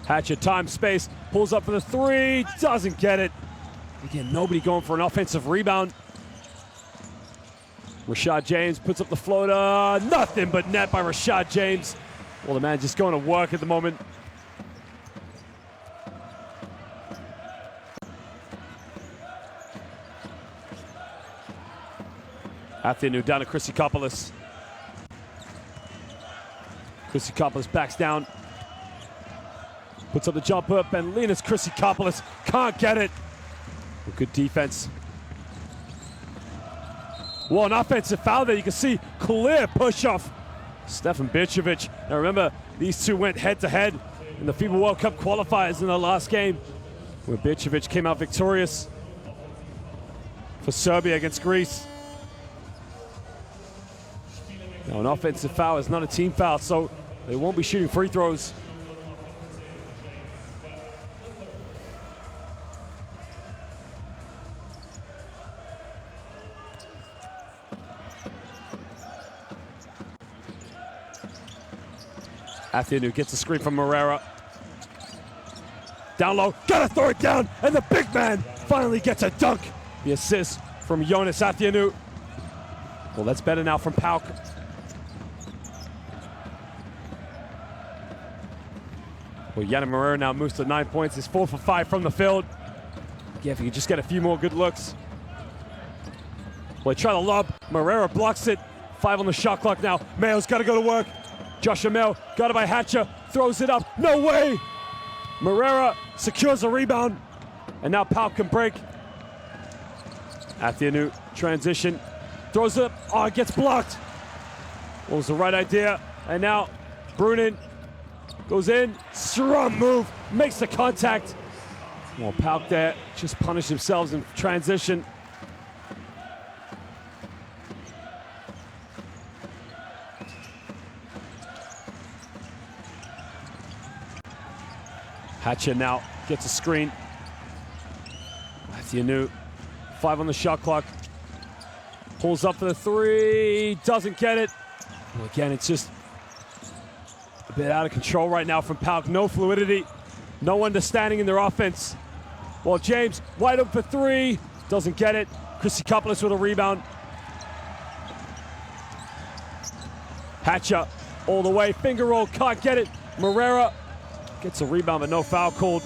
Hatchet, time, space, pulls up for the three, doesn't get it. Again, nobody going for an offensive rebound. Rashad James puts up the floater, nothing but net by Rashad James. Well, the man just going to work at the moment. Athianu down to Christopoulos. Christopoulos backs down. Puts up the jump up, and Linus Christopoulos can't get it. Good defense. Well, an offensive foul there. You can see clear push-off. Stefan Bicevic. Now remember, these two went head-to-head in the FIBA World Cup qualifiers in the last game, where Bicevic came out victorious for Serbia against Greece. Now, an offensive foul is not a team foul, so they won't be shooting free throws. Athianu gets a screen from Moreira. Down low, gotta throw it down, and the big man finally gets a dunk. The assist from Jonas Athianu. Well, that's better now from PAOK. Well, Yannick Moreira now moves to 9 points. He's 4 for 5 from the field. Yeah, if he could just get a few more good looks. Well, they try the lob. Moreira blocks it. 5 on the shot clock now. Mayo's got to go to work. Joshua Mayo got it by Hatcher. Throws it up. No way! Moreira secures a rebound. And now PAOK can break. Athianu transition. Throws it up. Oh, it gets blocked. What was the right idea? And now Brunin goes in. Strong move. Makes the contact. Well, PAOK there just punished themselves in transition. Hatcher now gets a screen. Athianu, 5 on the shot clock. Pulls up for the 3, doesn't get it. Well, again, it's just a bit out of control right now from PAOK. No fluidity, no understanding in their offense. Well, James, wide open for 3, doesn't get it. Christopoulos with a rebound. Hatcher all the way, finger roll, can't get it. Moreira gets a rebound, but no foul called.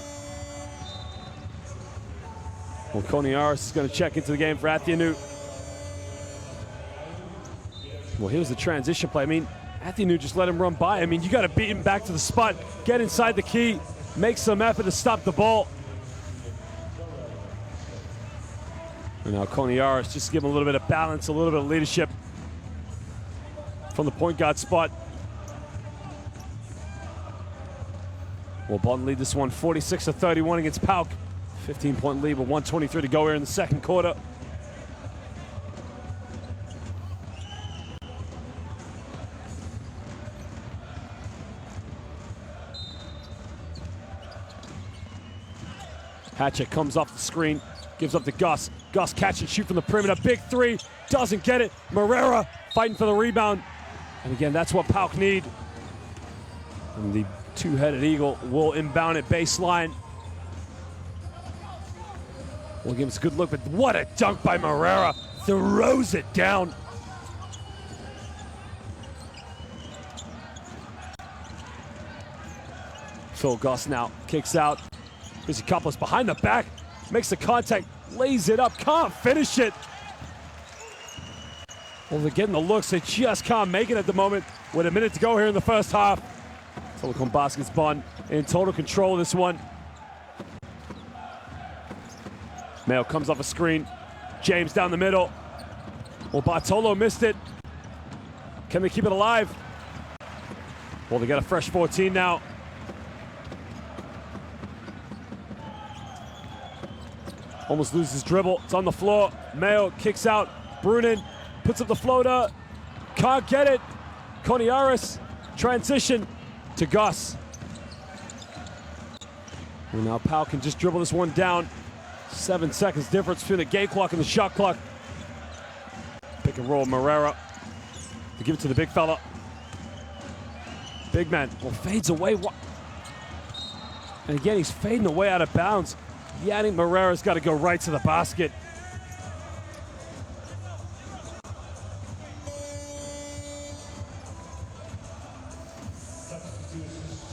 Well, Koniaris is going to check into the game for Athianu. Well, here's the transition play. I mean, Athianu just let him run by. I mean, you got to beat him back to the spot, get inside the key, make some effort to stop the ball. And now Koniaris just give him a little bit of balance, a little bit of leadership from the point guard spot. Well, Bonn lead this one 46-31 against PAOK. 15-point lead with 1:23 to go here in the second quarter. Hatcher comes off the screen, gives up to Gus. Gus catch and shoot from the perimeter. Big 3, doesn't get it. Moreira fighting for the rebound. And again, that's what PAOK need. And the two-headed eagle will inbound at baseline. Will give us a good look, but what a dunk by Moreira. Throws it down. Phil Goss now kicks out. Christopoulos behind the back, makes the contact, lays it up, can't finish it. Well, they're getting the looks, they just can't make it at the moment with a minute to go here in the first half. Telekom Baskets Bonn in total control of this one. Mayo comes off a screen. James down the middle. Well, Bartolo missed it. Can they keep it alive? Well, they got a fresh 14 now. Almost loses dribble. It's on the floor. Mayo kicks out. Brunin puts up the floater. Can't get it. Koniaris transition to Gus. And now PAOK can just dribble this one down. 7 seconds difference between the game clock and the shot clock. Pick and roll Moreira to give it to the big fella. Big man, well, fades away. And again, he's fading away out of bounds. Yannick Moreira's got to go right to the basket.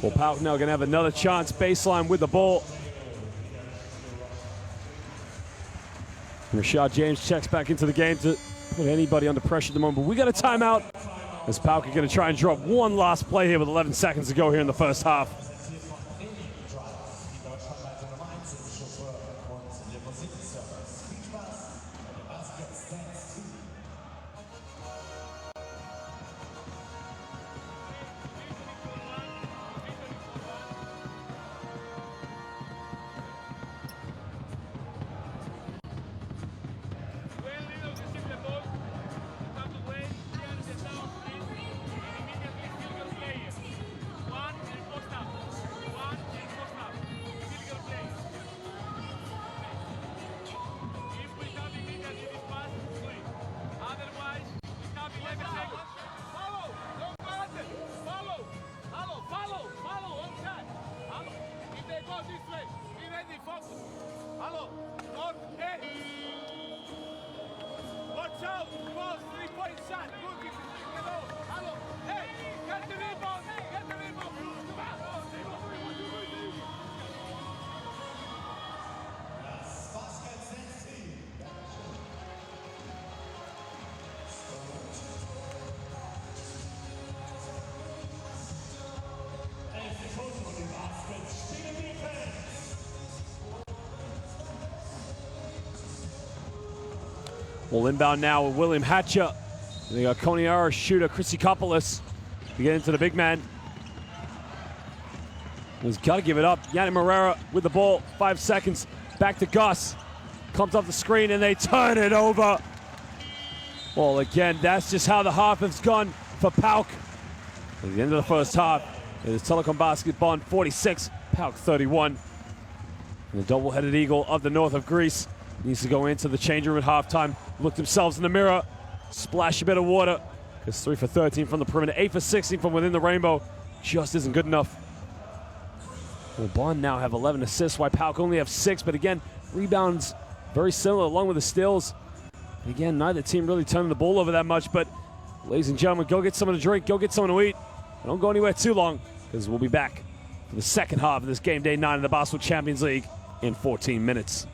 Well, PAOK now going to have another chance baseline with the ball. Rashad James checks back into the game to put anybody under pressure at the moment. But we got a timeout as PAOK are going to try and drop one last play here with 11 seconds to go here in the first half. We'll inbound now with William Hatcher. And they got Koniara, shooter, Chrissykopoulos to get into the big man. He's got to give it up. Yanni Morera with the ball, 5 seconds. Back to Gus. Comes off the screen and they turn it over. Well, again, that's just how the half has gone for PAOK. At the end of the first half, it is Telekom Basket Bonn 46, PAOK 31. And the double-headed eagle of the north of Greece needs to go into the change room at halftime, look themselves in the mirror, splash a bit of water. It's 3 for 13 from the perimeter, 8 for 16 from within the rainbow. Just isn't good enough. Well, Bonn now have 11 assists, while PAOK only have 6. But again, rebounds very similar along with the steals. Again, neither team really turning the ball over that much. But ladies and gentlemen, go get someone to drink, go get someone to eat. And don't go anywhere too long, because we'll be back for the second half of this game day 9 of the Basketball Champions League in 14 minutes.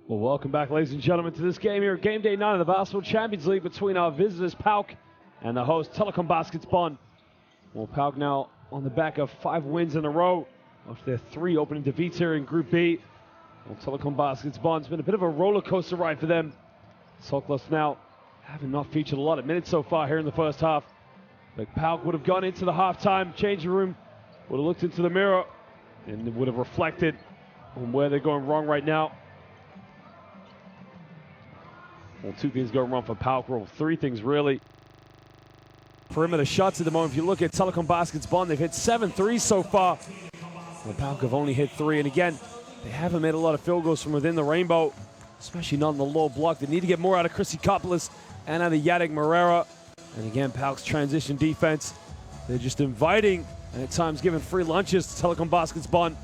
Well, welcome back, ladies and gentlemen, to this game here at Game Day 9 of the Basketball Champions League between our visitors, PAOK, and the host, Telekom Baskets Bonn. Well, PAOK now on the back of 5 wins in a row after their 3 opening defeats here in Group B. Well, Telekom Baskets Bonn's been a bit of a roller coaster ride for them. Soklas now having not featured a lot of minutes so far here in the first half. But PAOK would have gone into the halftime changing room, would have looked into the mirror, and would have reflected on where they're going wrong right now. Well, 2 things going wrong for PAOK. Well, 3 things really. Perimeter shots at the moment. If you look at Telekom Baskets Bonn, they've hit 7 threes so far. Well, PAOK have only hit 3. And again, they haven't made a lot of field goals from within the rainbow, especially not in the low block. They need to get more out of Chrissy Kopolis and out of Yannick Moreira. And again, PAOK's transition defense, they're just inviting and at times giving free lunches to Telekom Baskets Bonn.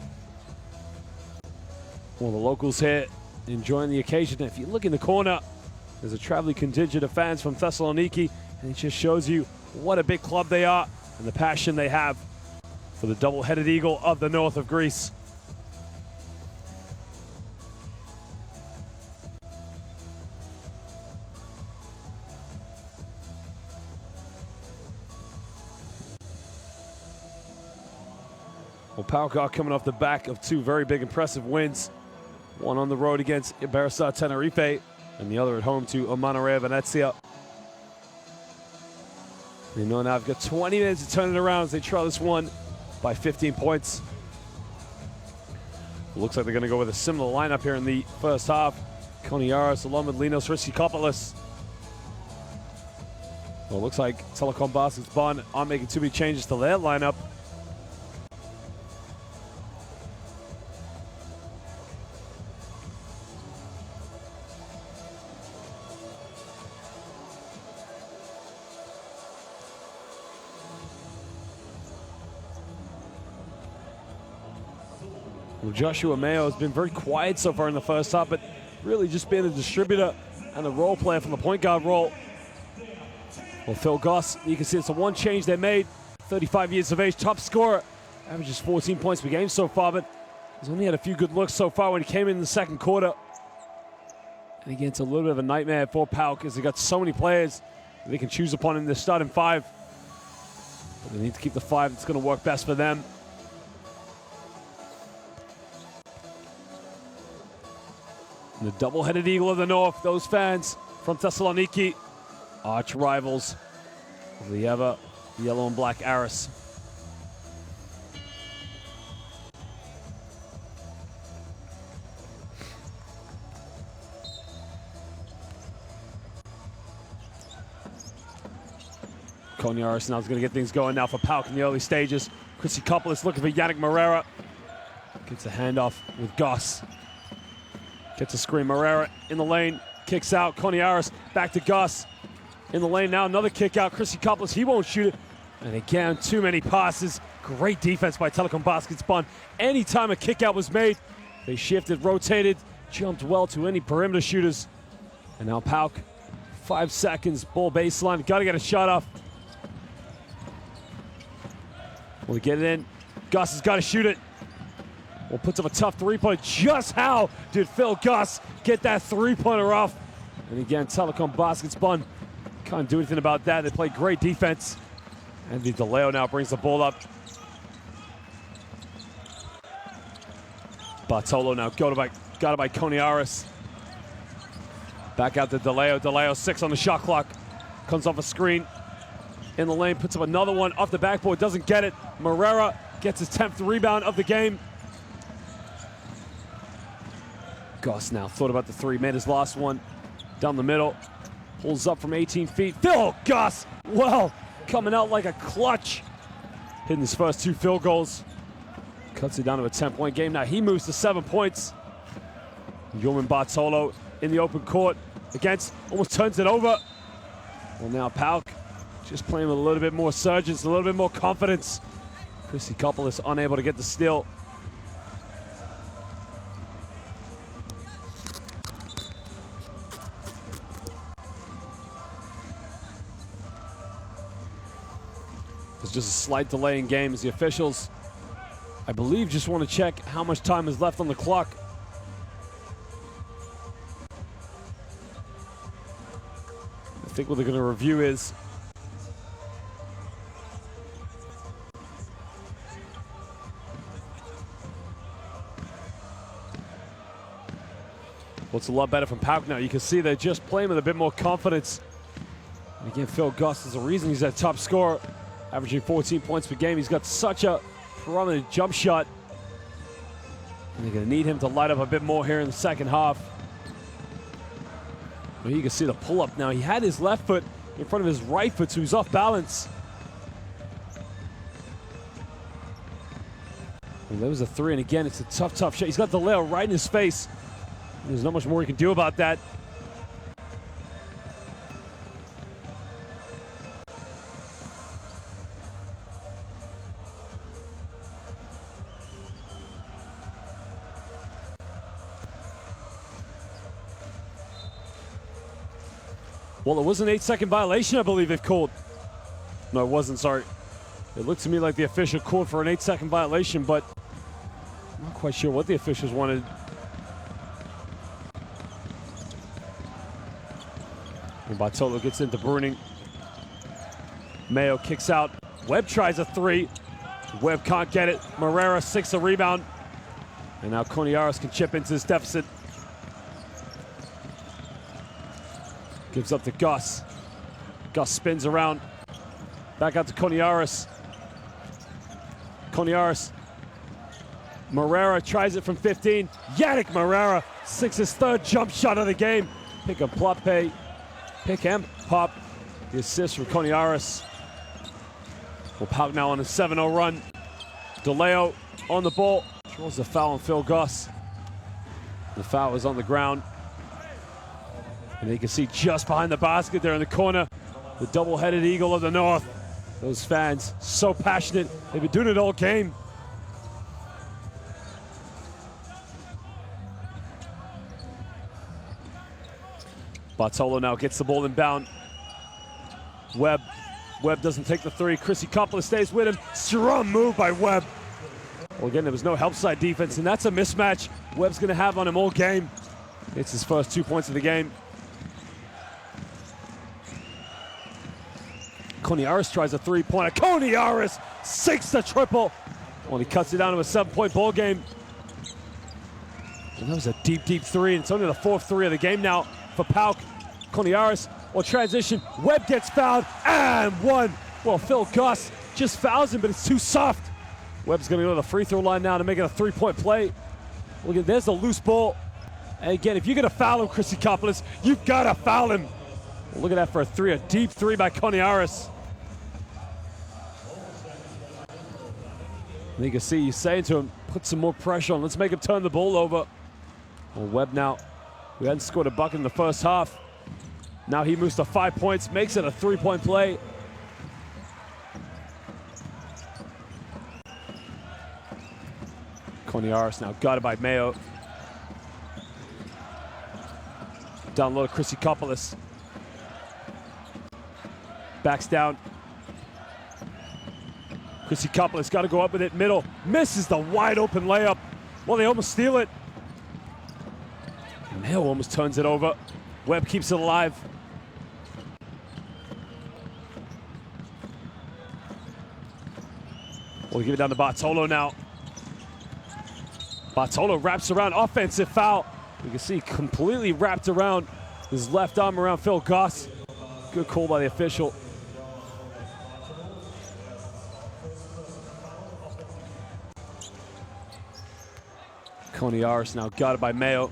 Well, the locals here enjoying the occasion. If you look in the corner, there's a traveling contingent of fans from Thessaloniki, and it just shows you what a big club they are and the passion they have for the double-headed eagle of the north of Greece. Well, PAOK are coming off the back of 2 very big, impressive wins. One on the road against Iberostar Tenerife, and the other at home to Omanarea Venezia. They know now they've got 20 minutes to turn it around as they trail this one by 15 points. It looks like they're going to go with a similar lineup here in the first half. Koniaris along with Linos Rissikopoulos. Well, it looks like Telekom Baskets Bonn aren't making too many changes to their lineup. Well, Joshua Mayo has been very quiet so far in the first half, but really just being a distributor and a role player from the point guard role. Well, Phil Goss, you can see it's the one change they made. 35 years of age, top scorer, averages 14 points per game so far, but he's only had a few good looks so far when he came in the second quarter. And again, it's a little bit of a nightmare for PAOK because they've got so many players that they can choose upon in the starting 5. But they need to keep the 5 that's going to work best for them. And the double-headed eagle of the north, those fans from Thessaloniki, arch rivals of the ever yellow and black Aris. Koniaris now is going to get things going now for PAOK in the early stages. Chrissy Kopolis looking for Yannick Moreira. Gets a handoff with Goss. Gets a screen. Moreira in the lane. Kicks out. Koniaris back to Goss. In the lane now. Another kick out. Chrissy Kopolis. He won't shoot it. And again, too many passes. Great defense by Telekom Baskets Bonn. Anytime a kick out was made, they shifted, rotated, jumped well to any perimeter shooters. And now PAOK, 5 seconds. Ball baseline. Got to get a shot off. Will he get it in? Goss has got to shoot it. Well, puts up a tough 3-pointer. Just how did Phil Goss get that 3-pointer off? And again, Telekom Baskets Bonn can't do anything about that. They play great defense. And the DeLeo now brings the ball up. Bartolo now got it by Koniaris. Back out to DeLeo. DeLeo 6 on the shot clock. Comes off a screen. In the lane, puts up another one off the backboard. Doesn't get it. Moreira gets his 10th rebound of the game. Goss now thought about the 3, made his last one down the middle, pulls up from 18 feet. Phil Goss, well, coming out like a clutch, hitting his first 2 field goals, cuts it down to a 10-point game. Now he moves to 7 points. Yoman Bartolo in the open court against, almost turns it over. Well, now PAOK just playing with a little bit more surgence, a little bit more confidence. Chrissy Kopolis unable to get the steal. There's just a slight delay in game as the officials, I believe, just want to check how much time is left on the clock. think what they're going to review is what's a lot better from PAOK now. You can see they're just playing with a bit more confidence. And again, Phil Goss is the reason he's that top scorer, averaging 14 points per game. He's got such a prominent jump shot. And they're going to need him to light up a bit more here in the second half. Well, you can see the pull-up now. He had his left foot in front of his right foot, so he's off balance. And there was a three, and again, it's a tough shot. He's got the layout right in his face. There's not much more he can do about that. Well, it was an 8-second violation, I believe they've called. No, it wasn't, sorry. It looked to me like the official called for an 8-second violation, but I'm not quite sure what the officials wanted. And Bartolo gets into Bruning. Mayo kicks out. Webb tries a three. Webb can't get it. Moreira sinks a rebound. And now Koniaris can chip into this deficit. Gives up to Gus. Gus spins around. Back out to Koniaris. Koniaris. Moreira tries it from 15. Yannick Moreira sinks his third jump shot of the game. Pick and plop pay. Pick and pop. The assist from Koniaris. Well, PAOK now on a 7-0 run. DeLeo on the ball. Draws the foul on Phil Gus. The foul is on the ground. And you can see just behind the basket there in the corner, the double-headed Eagle of the North. Those fans, so passionate. They've been doing it all game. Bartolo now gets the ball inbound. Webb doesn't take the three. Chrissy Coppola stays with him. Strong move by Webb. Well, again, there was no help side defense, and that's a mismatch Webb's going to have on him all game. It's his first 2 points of the game. Koniaris tries a three-pointer. Koniaris sinks the triple. Well, he cuts it down to a 7-point ball game. And that was a deep three, and it's only the fourth three of the game now for PAOK. Koniaris will transition. Webb gets fouled, and one. Well, Phil Gus just fouls him, but it's too soft. Webb's going to go to the free throw line now to make it a 3-point play. Look at, there's the loose ball. And again, if you're going to foul him, Chrissy Coppola, you've got to foul him. Well, look at that for a three, a deep three by Koniaris. And you can see he's saying to him, put some more pressure on. Let's make him turn the ball over. Well, Webb now, we hadn't scored a bucket in the first half. Now he moves to 5 points, makes it a 3-point play. Koniaris now got it by Mayo. Down low to Chrissy Coppola. Backs down. Chrissy Coppola got to go up with it middle. Misses the wide open layup. Well, they almost steal it. Mayo almost turns it over. Webb keeps it alive. We'll give it down to Bartolo now. Bartolo wraps around, offensive foul. You can see completely wrapped around his left arm around Phil Goss. Good call by the official. Koniaris now got it by Mayo.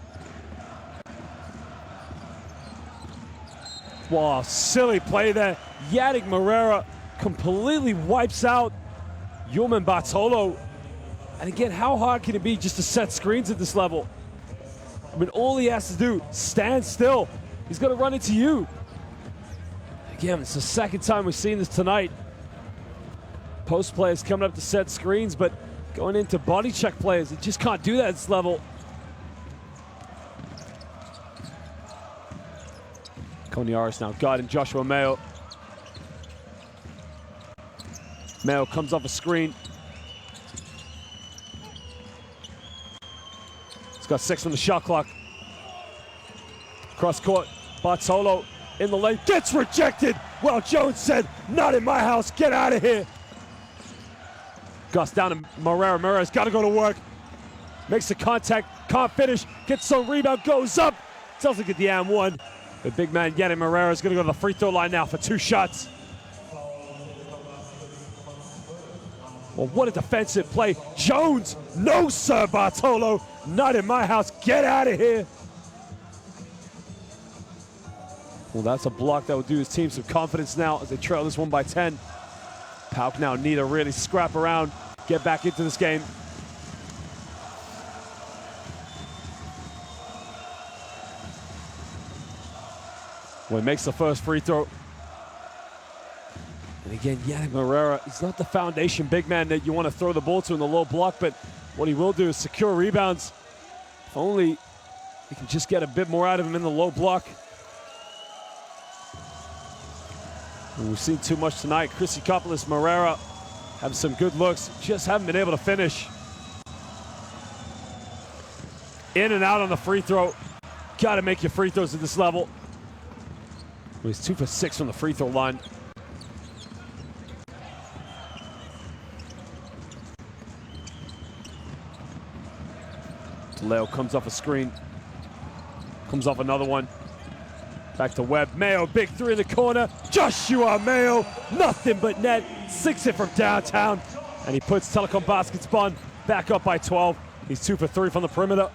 Wow, silly play there. Yannick Moreira completely wipes out Yoman Bartolo. And again, how hard can it be just to set screens at this level? I mean, all he has to do, stand still. He's going to run into you. Again, it's the second time we've seen this tonight. Post players coming up to set screens, but going into body check players, he just can't do that at this level. Koniaris now guarding Joshua Mayo. Mayo comes off a screen. He's got 6 on the shot clock. Cross court, Bartolo in the lane, gets rejected. Well, Jones said, not in my house, get out of here. Gus down to Morera. Morera's got to go to work. Makes the contact, can't finish, gets some rebound, goes up. Doesn't get the and one. The big man, Yannick Morera, is going to go to the free throw line now for 2 shots. Well, what a defensive play. Jones, no sir, Bartolo. Not in my house, get out of here. Well, that's a block that will do his team some confidence now as they trail this one by 10. PAOK now need to really scrap around, get back into this game. Well, he makes the first free throw. And again, Yannick Morera, he's not the foundation big man that you want to throw the ball to in the low block, but what he will do is secure rebounds. If only he can just get a bit more out of him in the low block. And we've seen too much tonight. Chrissy-Copoulos, Morera have some good looks, just haven't been able to finish. In and out on the free throw. Got to make your free throws at this level. Well, he's 2 for 6 from the free throw line. Leo comes off a screen. Comes off another one. Back to Webb. Mayo, big 3 in the corner. Joshua Mayo, nothing but net. 6 it from downtown. And he puts Telekom Baskets Bonn back up by 12. He's 2 for 3 from the perimeter.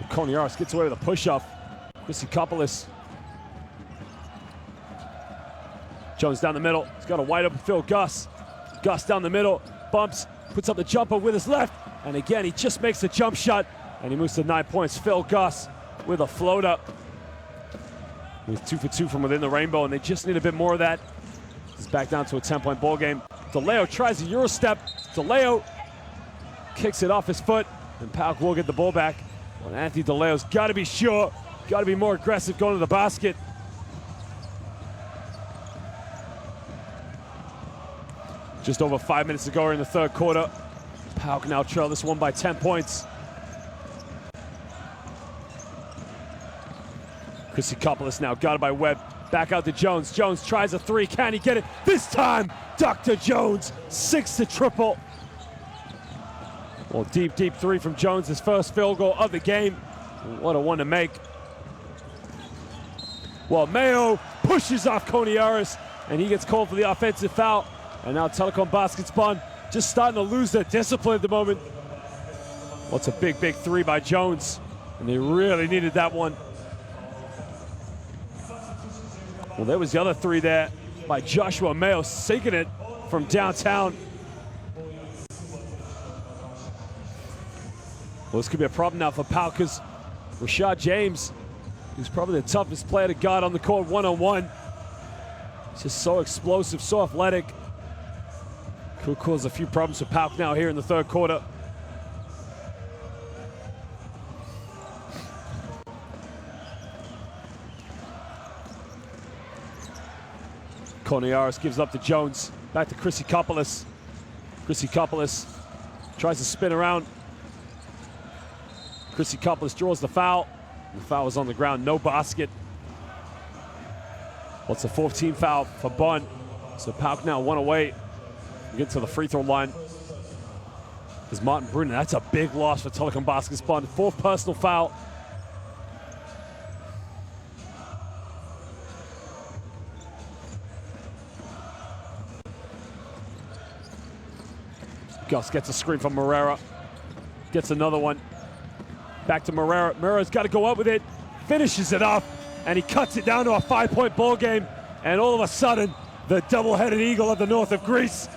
Koniaris gets away with a push-off. Chrissy-Copoulos. Jones down the middle. He's got a wide open Phil Gus. Gus down the middle. Bumps. Puts up the jumper with his left. And again, he just makes the jump shot. And he moves to 9 points. Phil Gus with a floater. He's 2 for 2 from within the rainbow. And they just need a bit more of that. He's back down to a 10-point ball game. DeLeo tries a Euro step. DeLeo kicks it off his foot. And PAOK will get the ball back. Well, Anthony DeLeo's got to be sure, got to be more aggressive going to the basket. Just over 5 minutes to go in the third quarter. PAOK now trail this one by 10 points. Chrissy-Copoulos now guarded by Webb. Back out to Jones. Jones tries a 3. Can he get it? This time, Dr. Jones, 6 to triple. Well, deep 3 from Jones, his first field goal of the game. What a one to make. Well, Mayo pushes off Koniaris, and he gets called for the offensive foul. And now Telekom Baskets Bonn just starting to lose their discipline at the moment. Well, it's a big 3 by Jones, and they really needed that one. Well, there was the other 3 there by Joshua Mayo, sinking it from downtown. Well, this could be a problem now for PAOK because Rashad James, who's probably the toughest player to guard on the court one-on-one. He's just so explosive, so athletic. Could cause a few problems for PAOK now here in the third quarter. Koniaris gives up to Jones. Back to Chrissy-Copoulos. Chrissy-Copoulos tries to spin around. Chrissy-Copoulos draws the foul. The foul is on the ground, no basket. Well, it's a 14 foul for Bonn. So PAOK now 1 away. We get to the free throw line. There's Martin Bruner. That's a big loss for Telekom Baskets Bonn. 4th personal foul. Gus gets a screen from Morera. Gets another one. Back to Morera. Morera's got to go up with it. Finishes it off. And he cuts it down to a 5-point ball game. And all of a sudden, the double-headed eagle of the north of Greece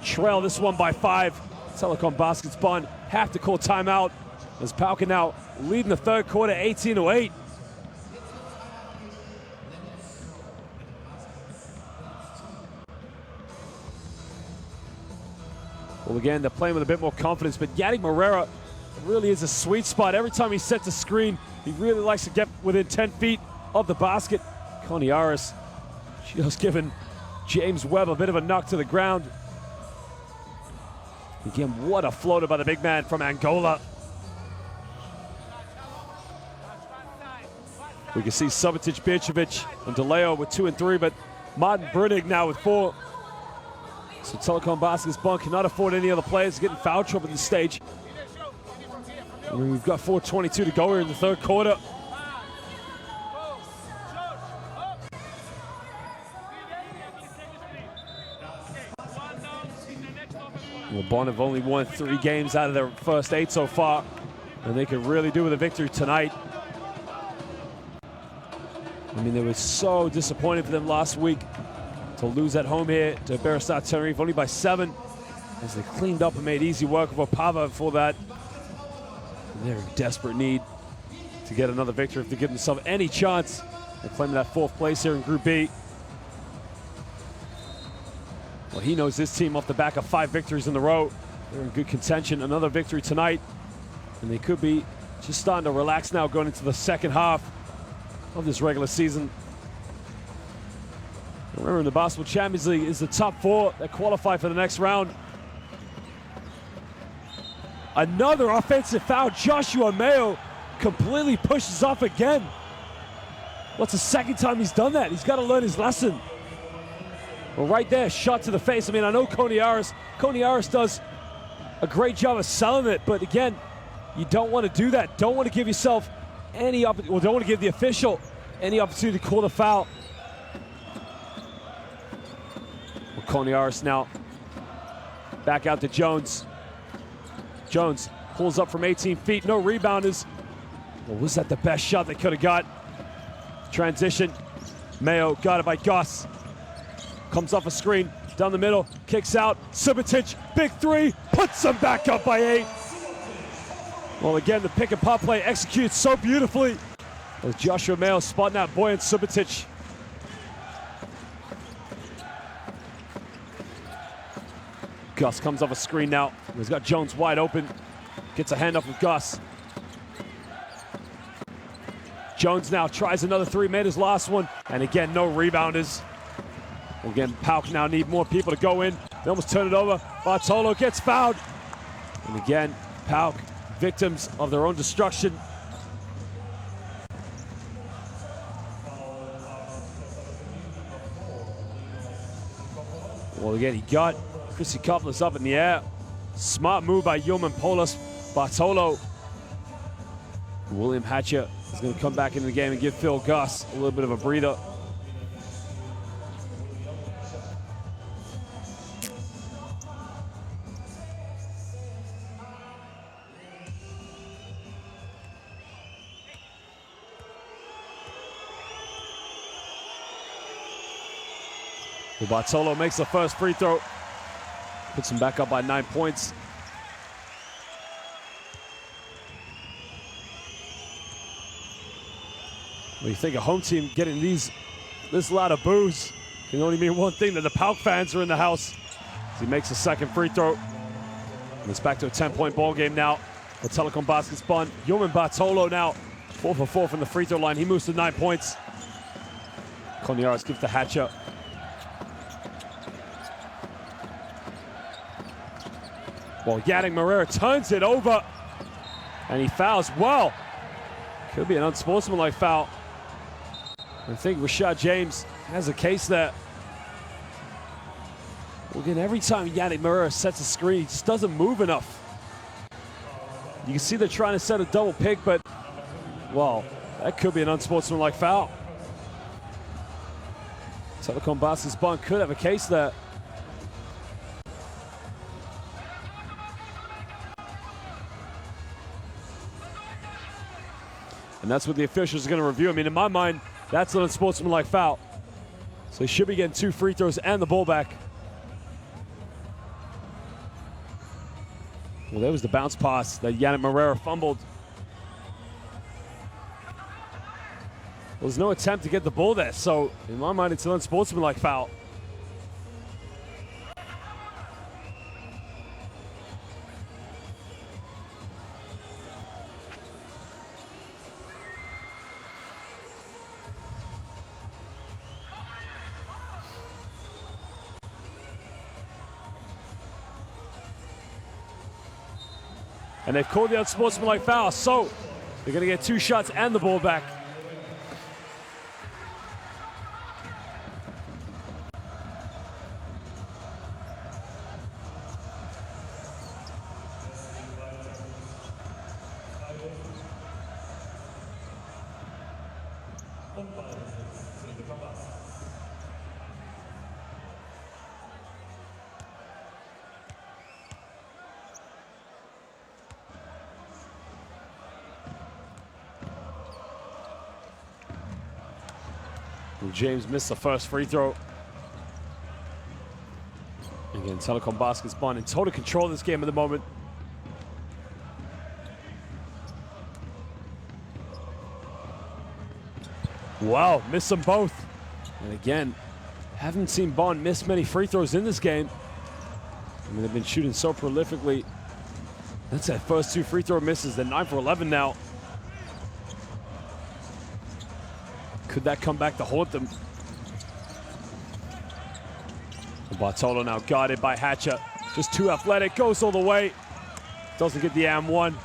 trail this one by 5. Telekom Baskets Bonn have to call timeout as PAOK now leading the third quarter 18-8. Well, again, they're playing with a bit more confidence, but Yannick Morera really is a sweet spot. Every time he sets a screen, he really likes to get within 10 feet of the basket. Koniaris just giving James Webb a bit of a knock to the ground. Again, what a floater by the big man from Angola. We can see Subotic, Birčević, and DeLeo with 2 and 3, but Martin Brunig now with 4. So Telekom Basket's Bonn cannot afford any other players getting foul trouble at this stage. I mean, we've got 4:22 to go here in the third quarter. Well, Bonn have only won 3 games out of their first 8 so far, and they could really do with a victory tonight. I mean, they were so disappointed for them last week to lose at home here to Berestar Tenerife only by 7, as they cleaned up and made easy work of Opava before that. And they're in desperate need to get another victory if they give themselves any chance of claiming that 4th place here in Group B. Well, he knows this team off the back of 5 victories in a row. They're in good contention. Another victory tonight, and they could be just starting to relax now going into the second half of this regular season. Remember, in the Basketball Champions League is the top 4 that qualify for the next round. Another offensive foul. Joshua Mayo completely pushes off again. What's the second time he's done that? He's got to learn his lesson. Well, right there, shot to the face. I mean, I know Koniaris does a great job of selling it, but again, you don't want to do that. Don't want to give yourself any opportunity, or don't want to give the official any opportunity to call the foul. Well, Koniaris now back out to Jones. Jones pulls up from 18 feet, no rebounders. Well, was that the best shot they could have got? Transition, Mayo got it by Gus. Comes off a screen, down the middle, kicks out, Subotic, big 3, puts them back up by 8. Well, again, the pick and pop play executes so beautifully. With Joshua Mayo spotting that Bojan Subotic. Gus comes off a screen now. He's got Jones wide open. Gets a handoff with Gus. Jones now tries another 3, made his last one. And again, no rebounders. Again, PAOK now need more people to go in. They almost turn it over. Bartolo gets fouled. And again, PAOK victims of their own destruction. Well, again, he got Chrissy Kopolis up in the air. Smart move by Yeoman Polis. Bartolo. William Hatcher is going to come back into the game and give Phil Gus a little bit of a breather. Bartolo makes the first free throw. Puts him back up by 9 points. Well, you think a home team getting this loud of boos can only mean one thing, that the PAOK fans are in the house. As he makes the second free throw. And it's back to a 10-point ball game now for Telekom Basket's Bonn. Yeoman Bartolo now 4 for 4 from the free throw line. He moves to 9 points. Koniaris gives to Hatcher. Well, Yannick Marrera turns it over, and he fouls. Well, could be an unsportsmanlike foul. I think Rashad James has a case there. Well, again, every time Yannick Marrera sets a screen, he just doesn't move enough. You can see they're trying to set a double pick, but, well, that could be an unsportsmanlike foul. Telekom Basket's Bonn could have a case there. And that's what the officials are going to review. I mean, in my mind, that's an unsportsmanlike foul. So he should be getting 2 free throws and the ball back. Well, there was the bounce pass that Yannick Marrera fumbled. Well, there's no attempt to get the ball there. So in my mind, it's an unsportsmanlike foul. And they've called the unsportsmanlike foul, so they're going to get 2 shots and the ball back. James missed the first free throw. Again, Telekom Basket's Bonn in total control of this game at the moment. Wow, missed them both. And again, haven't seen Bonn miss many free throws in this game. I mean, they've been shooting so prolifically. That's their first 2 free throw misses. They're 9 for 11 now. Could that come back to haunt them? Bartolo now guarded by Hatcher. Just too athletic, goes all the way. Doesn't get the M1.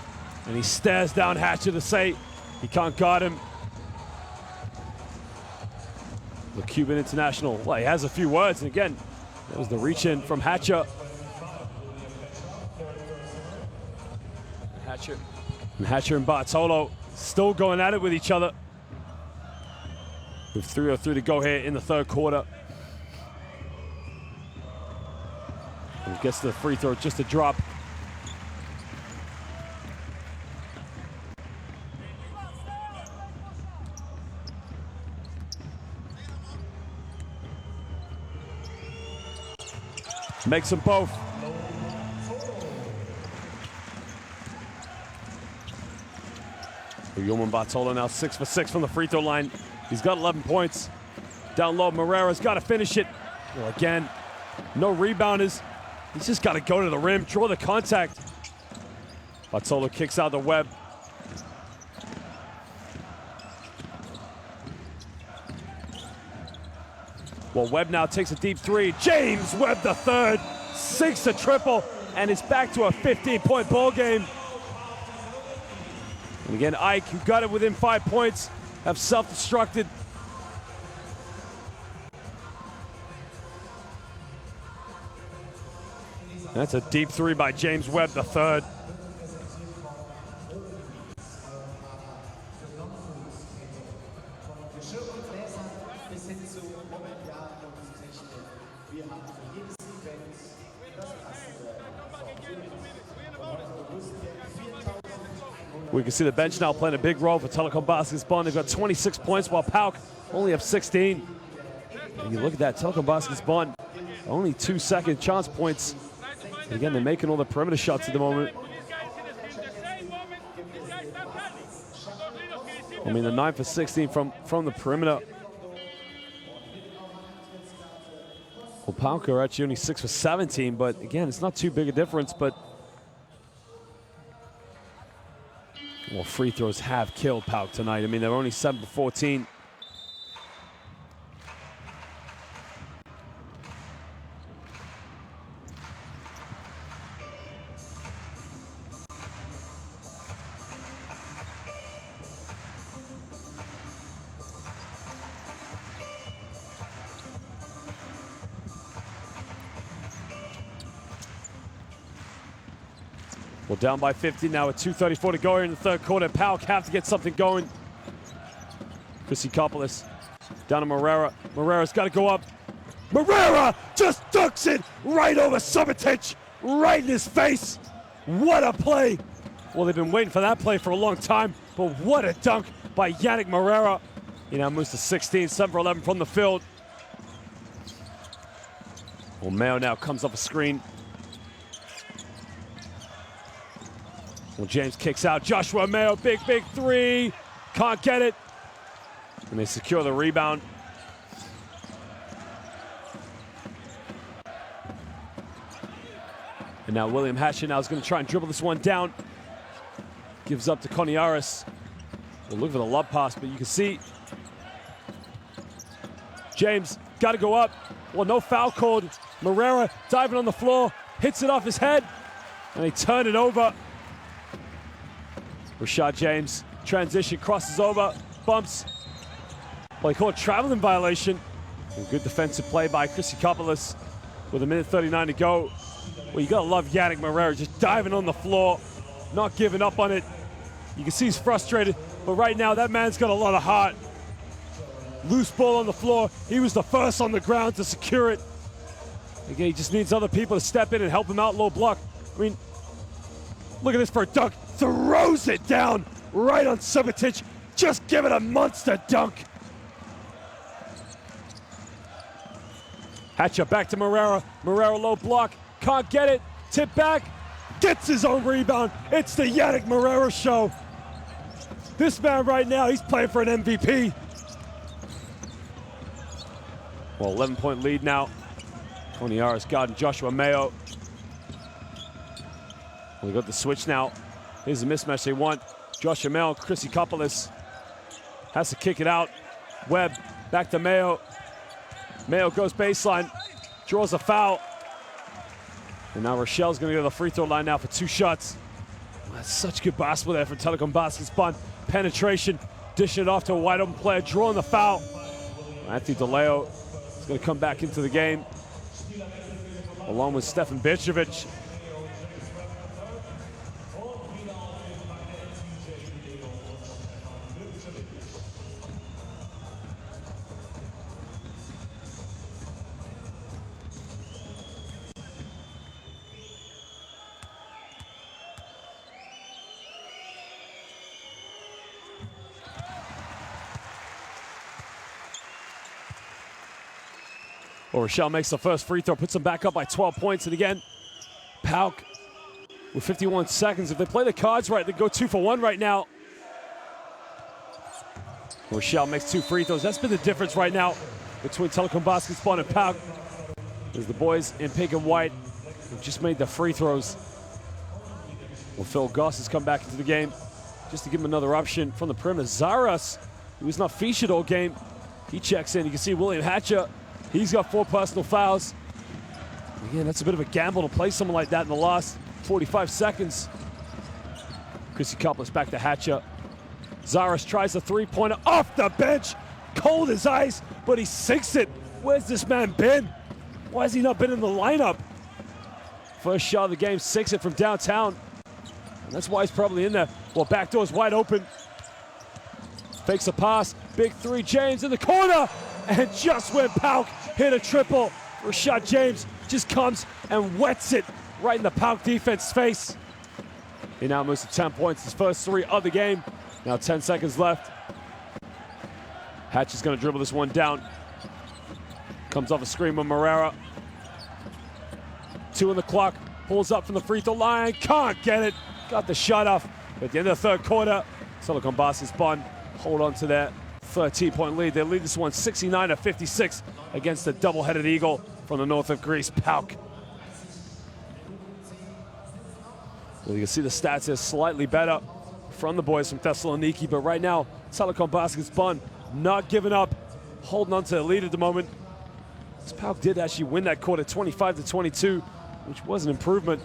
And he stares down Hatcher to say he can't guard him. The Cuban international, well, he has a few words. And again, that was the reach in from Hatcher. Hatcher and Bartolo still going at it with each other. With 3:03 to go here in the 3rd quarter. And gets the free throw just a drop. Makes them both. Yoman Bartolo now 6 for 6 from the free throw line. He's got 11 points. Down low, Moreira's got to finish it. Well, again, no rebounders. He's just got to go to the rim, draw the contact. Bartolo kicks out the Webb. Well, Webb now takes a deep 3. James Webb the 3rd, 6 a triple, and it's back to a 15-point ball game. And again, Ike, who got it within 5 points, have self-destructed. That's a deep 3 by James Webb the 3rd. We can see the bench now playing a big role for Telekom Basket's Bonn. They've got 26 points while PAOK only have 16. And you look at that, Telekom Basket's Bonn, only 2 second chance points. And again, they're making all the perimeter shots at the moment. I mean, they're 9 for 16 from the perimeter. Well, PAOK are actually only 6 for 17, but again, it's not too big a difference, but well, free throws have killed PAOK tonight. I mean, they're only 7 for 14. Well, down by 50 now with 2:34 to go here in the 3rd quarter. PAOK have to get something going. Christopoulos down to Moreira. Moreira's got to go up. Moreira just dunks it right over Subotic, right in his face. What a play. Well, they've been waiting for that play for a long time, but what a dunk by Yannick Moreira. He now moves to 16, 7 for 11 from the field. Well, Mayo now comes off a screen. Well, James kicks out. Joshua Mayo, big 3. Can't get it. And they secure the rebound. And now William Hatcher now is going to try and dribble this one down. Gives up to Coniaris. We'll look for the lob pass, but you can see James got to go up. Well, no foul called. Moreira diving on the floor, hits it off his head, and they turn it over. Rashad James, transition, crosses over, bumps. Well, he caught traveling violation. And good defensive play by Christopoulos with 1:39 to go. Well, you gotta love Yannick Moreira just diving on the floor, not giving up on it. You can see he's frustrated, but right now that man's got a lot of heart. Loose ball on the floor. He was the first on the ground to secure it. Again, he just needs other people to step in and help him out low block. I mean, look at this for a dunk. Throws it down right on Subotic. Just give it a monster dunk. Hatcher back to Moreira. Moreira low block. Can't get it. Tip back. Gets his own rebound. It's the Yannick Moreira show. This man right now, he's playing for an MVP. Well, 11-point lead now. Tony Yaris guarding Joshua Mayo. We got the switch now. Here's the mismatch they want. Joshua Mayo, Christopoulos has to kick it out. Webb back to Mayo. Mayo goes baseline, draws a foul. And now Rochelle's going to go to the free throw line now for 2 shots. That's such good basketball there from Telekom Baskets Bonn. Penetration, dishing it off to a wide open player, drawing the foul. Anthony DeLeo is going to come back into the game, along with Stefan Bicevic. Well, Rochelle makes the first free throw, puts them back up by 12 points. And again, PAOK with 51 seconds. If they play the cards right, they go 2 for 1 right now. Rochelle makes 2 free throws. That's been the difference right now between Telekom Baskets Bonn and PAOK. As the boys in pink and white have just made the free throws. Well, Phil Goss has come back into the game just to give him another option from the perimeter. Zaras, who was not featured all game, he checks in. You can see William Hatcher. He's got 4 personal fouls. Again, that's a bit of a gamble to play someone like that in the last 45 seconds. Christopoulos back to Hatcher. Zaras tries a 3-pointer off the bench. Cold as ice, but he sinks it. Where's this man been? Why has he not been in the lineup? First shot of the game, sinks it from downtown. And that's why he's probably in there. Well, backdoor's wide open. Fakes a pass. Big 3, James in the corner. And just when PAOK hit a triple, Rashad James just comes and wets it right in the PAOK defense face. He now moves to 10 points, his first 3 of the game. Now 10 seconds left. Hatch is going to dribble this one down. Comes off a screen with Moreira. 2 on the clock, pulls up from the free throw line, can't get it. Got the shot off. But at the end of the 3rd quarter, Telekom Baskets Bonn hold on to that 13-point lead. They lead this one 69-56 against the double-headed Eagle from the north of Greece, PAOK. Well, you can see the stats here slightly better from the boys from Thessaloniki, but right now, Telekom Baskets Bonn not giving up, holding on to the lead at the moment. As PAOK did actually win that quarter 25-22, which was an improvement.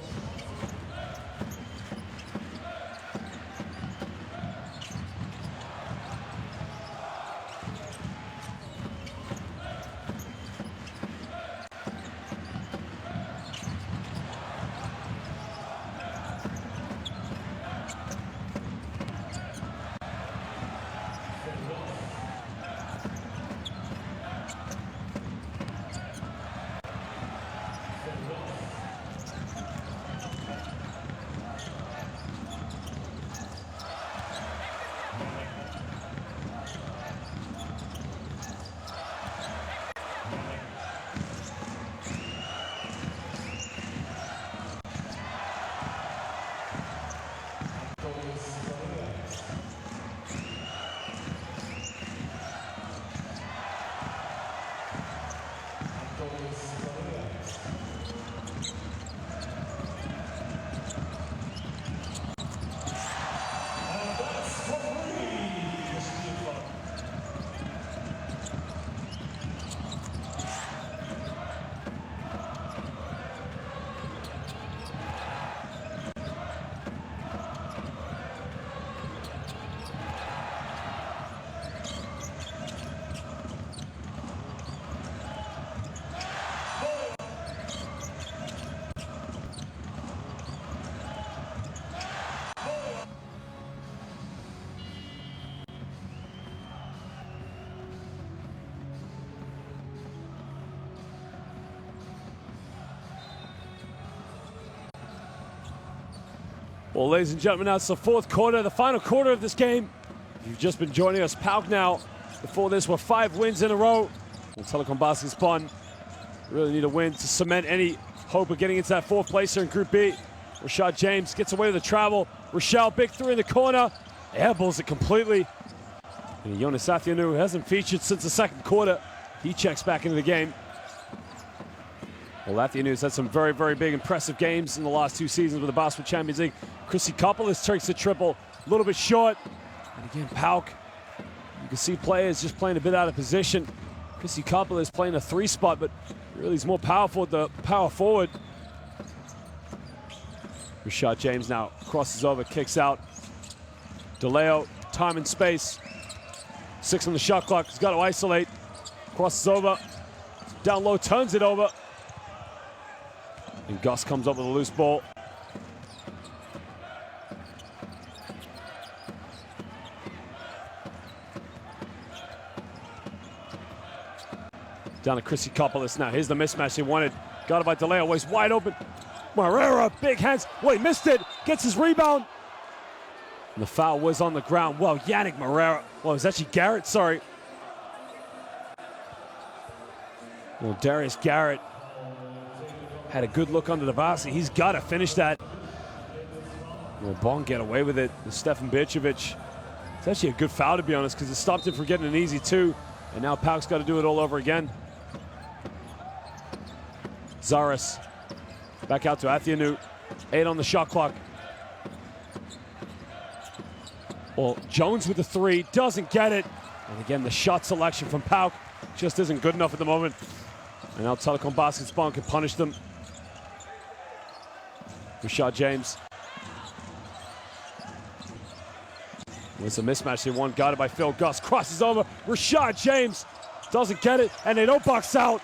Well, ladies and gentlemen, that's the fourth quarter, the final quarter of this game. You've just been joining us. PAOK now, before this, were 5 wins in a row. Well, Telekom Basket's Bonn really need a win to cement any hope of getting into that 4th place here in Group B. Rashad James gets away with the travel. Rochelle, big 3 in the corner. Airballs it completely. And Jonas Athianu hasn't featured since the 2nd quarter. He checks back into the game. Well, Athianu's had some very, very big, impressive games in the last 2 seasons with the Basketball Champions League. Chrissy Kopolis takes the triple, a little bit short. And again, PAOK, you can see players just playing a bit out of position. Chrissy Kopolis playing a 3 spot, but really he's more powerful at the power forward. Rashad James now crosses over, kicks out. DeLeo, time and space. 6 on the shot clock, he's got to isolate. Crosses over, down low, turns it over. And Gus comes up with a loose ball. Down to Chrissy Kopolis now. Here's the mismatch they wanted. Got it by DeLeo, he's wide open. Marrera, big hands. Well, he missed it. Gets his rebound. And the foul was on the ground. Well, Yannick Marrera. Well, it was actually Garrett, sorry. Well, Darius Garrett had a good look under the basket. He's got to finish that. Well, Bonn get away with it. Stefan Bircevic. It's actually a good foul, to be honest, because it stopped him from getting an easy 2. And now PAOK's got to do it all over again. Zaris. Back out to Athianu. 8 on the shot clock. Well, Jones with the 3. Doesn't get it. And again, the shot selection from PAOK just isn't good enough at the moment. And now Telekom Basket's Bonn can punish them. Rashad James. It's a mismatch they want, guarded by Phil Gus. Crosses over, Rashad James doesn't get it, and they don't box out.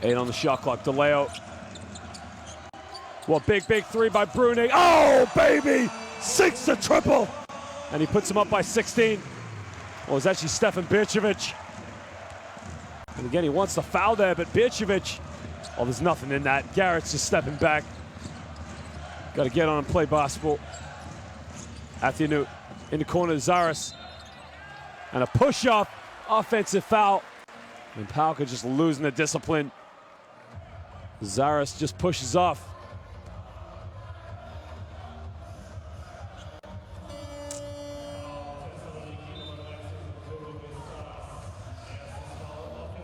Eight on the shot clock, DeLeo. Well, big 3 by Bruning. Oh, baby! 6 to triple! And he puts him up by 16. Well, it's actually Stefan Bircevic. And again, he wants the foul there, but Bircevic, oh, there's nothing in that. Garrett's just stepping back. Got to get on and play basketball. Athianu in the corner, Zaris. And a push-off, offensive foul. And PAOK are just losing the discipline. Zaris just pushes off.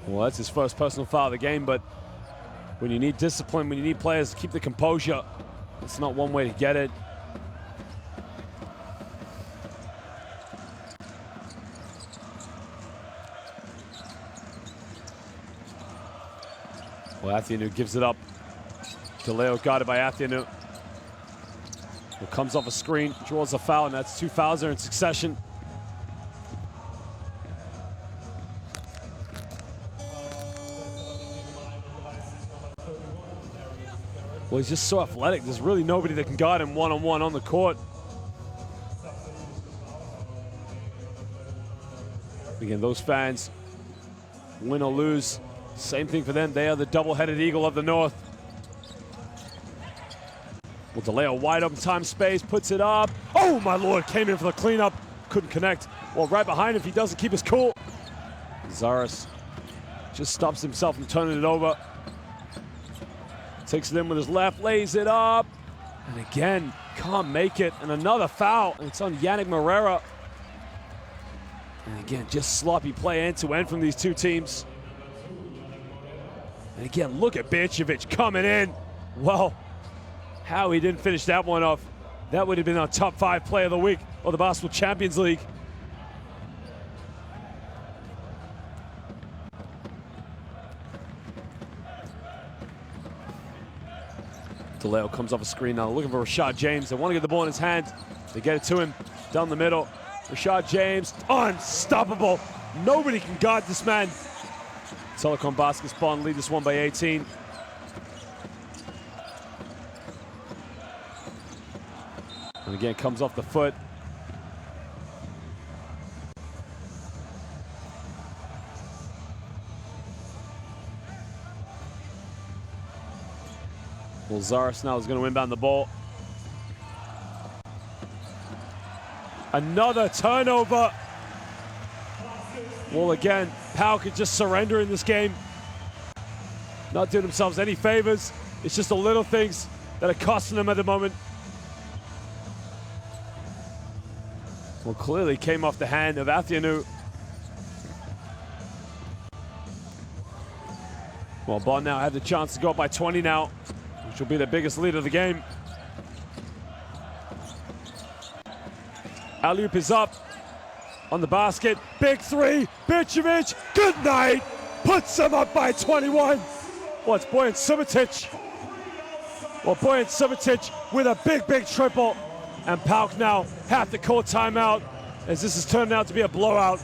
Well, that's his first personal foul of the game, but when you need discipline, when you need players to keep the composure, it's not one way to get it. Well, Athianu gives it up. DeLeo guarded by Athianu. It comes off a screen, draws a foul, and that's 2 fouls there in succession. Well, he's just so athletic. There's really nobody that can guard him one-on-one on the court. Again, those fans, win or lose, same thing for them. They are the double-headed eagle of the North. Well, DeLeo wide open, time, space, puts it up. Oh, my Lord, came in for the cleanup. Couldn't connect. Well, right behind him if he doesn't keep his cool. Zaris just stops himself from turning it over. Takes it in with his left, lays it up. And again, can't make it. And another foul. And it's on Yannick Marrera. And again, just sloppy play end-to-end from these two teams. And again, look at Bircevic coming in. Well, how he didn't finish that one off. That would have been our top 5 player of the week of the Basketball Champions League. DeLeo comes off a screen now, looking for Rashad James. They want to get the ball in his hand. They get it to him down the middle. Rashad James, unstoppable. Nobody can guard this man. Telekom Basket's Bonn lead this one by 18. And again, comes off the foot. Well, Zaris now is going to inbound the ball. Another turnover. Well, again, PAOK could just surrender in this game. Not doing themselves any favors. It's just the little things that are costing them at the moment. Well, clearly came off the hand of Athianu. Well, Bonn now had the chance to go up by 20 now, which will be the biggest lead of the game. Alley-oop is up on the basket. Big three. Bicevic, good night. Puts them up by 21. Well, it's Bojan Subotic. Well, Bojan Subotic with a big triple. And PAOK now have to call timeout as this is turning out to be a blowout.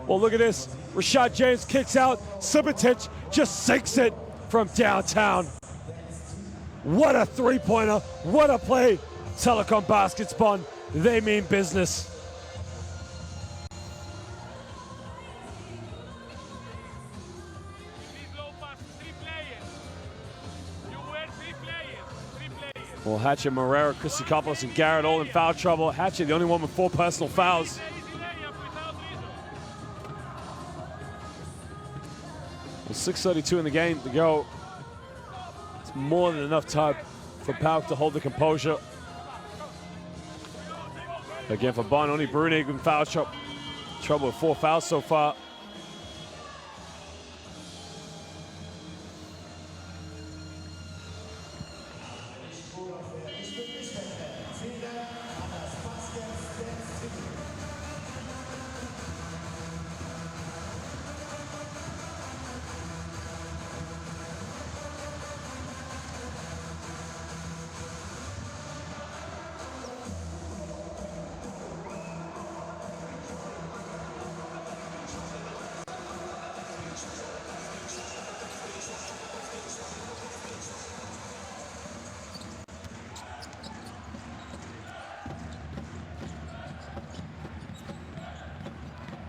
Well, look at this. Rashad James kicks out. Subotic just sinks it from downtown. What a three-pointer. What a play. Telekom Baskets Bonn. They mean business. Well, Hatcher, Moreira, Christopoulos, and Garrett all in foul trouble. Hatcher, the only one with 4 personal fouls. Well, 6:32 in the game to go. It's more than enough time for PAOK to hold the composure. Again, for Bonn, only Brunig in foul trouble with 4 fouls so far.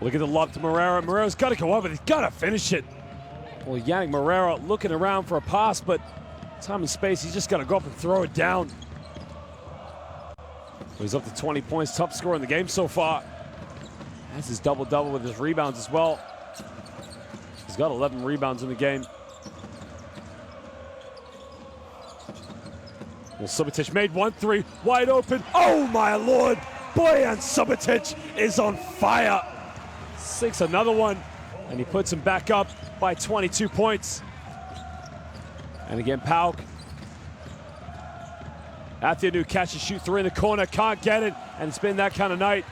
Look at the lob to Moreira. Moreira's got to go up, but he's got to finish it. Well, Yannick Moreira looking around for a pass, but time and space, he's just got to go up and throw it down. Well, he's up to 20 points, top scorer in the game so far. That's his double-double with his rebounds as well. He's got 11 rebounds in the game. Well, Subotic made 1-3, wide open. Oh, my Lord. Bojan Subotic is on fire. Sinks another one, and he puts him back up by 22 points. And again, PAOK. Athianu catches, shoot 3 in the corner, can't get it, and it's been that kind of night.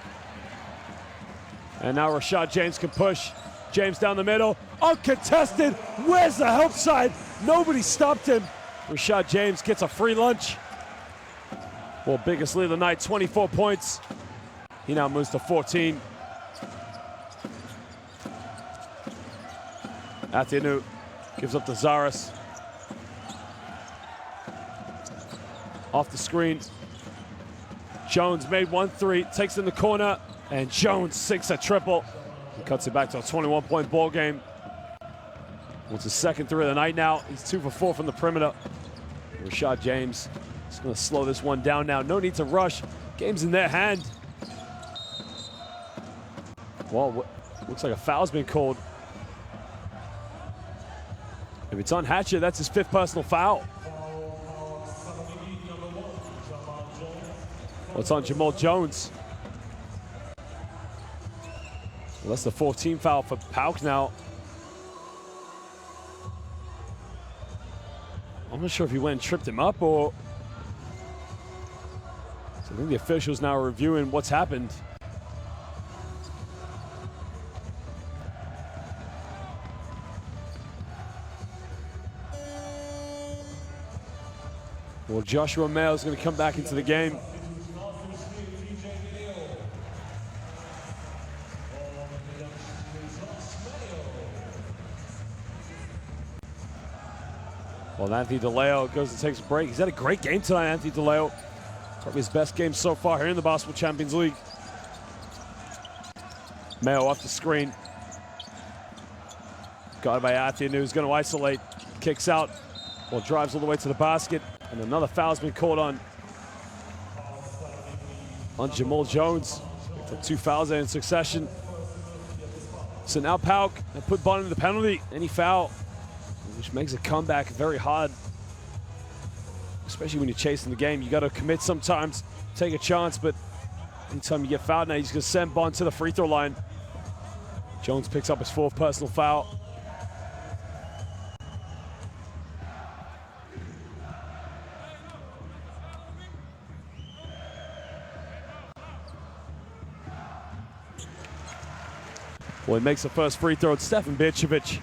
And now Rashad James can push. James down the middle, uncontested. Where's the help side? Nobody stopped him. Rashad James gets a free lunch. Well, biggest lead of the night, 24 points. He now moves to 14. Athianu gives up to Zaris. Off the screen. Jones made 1-3, takes in the corner, and Jones sinks a triple. He cuts it back to a 21-point ball game. What's his second 3 of the night now? He's 2 for 4 from the perimeter. Rashad James is going to slow this one down now. No need to rush. Game's in their hand. Well, looks like a foul's been called. If it's on Hatcher, that's his 5th personal foul. Well, it's on Jamal Jones. Well, that's the 14th foul for PAOK now. I'm not sure if he went and tripped him up or... So I think the officials now are reviewing what's happened. Well, Joshua Mayo is going to come back into the game. Well, Anthony DeLeo goes and takes a break. He's had a great game tonight, Anthony DeLeo. Probably his best game so far here in the Basketball Champions League. Mayo off the screen. Guarded by Athianu, who's going to isolate. Kicks out. Well, drives all the way to the basket, and another foul's been called on Jamal Jones. Picked up 2 fouls there in succession. So now PAOK have put Bonn in the penalty. Any foul, which makes a comeback very hard. Especially when you're chasing the game. You got to commit sometimes, take a chance, but anytime you get fouled now, he's going to send Bonn to the free throw line. Jones picks up his 4th personal foul. Well, he makes the first free throw. It's Stefan Bircevic.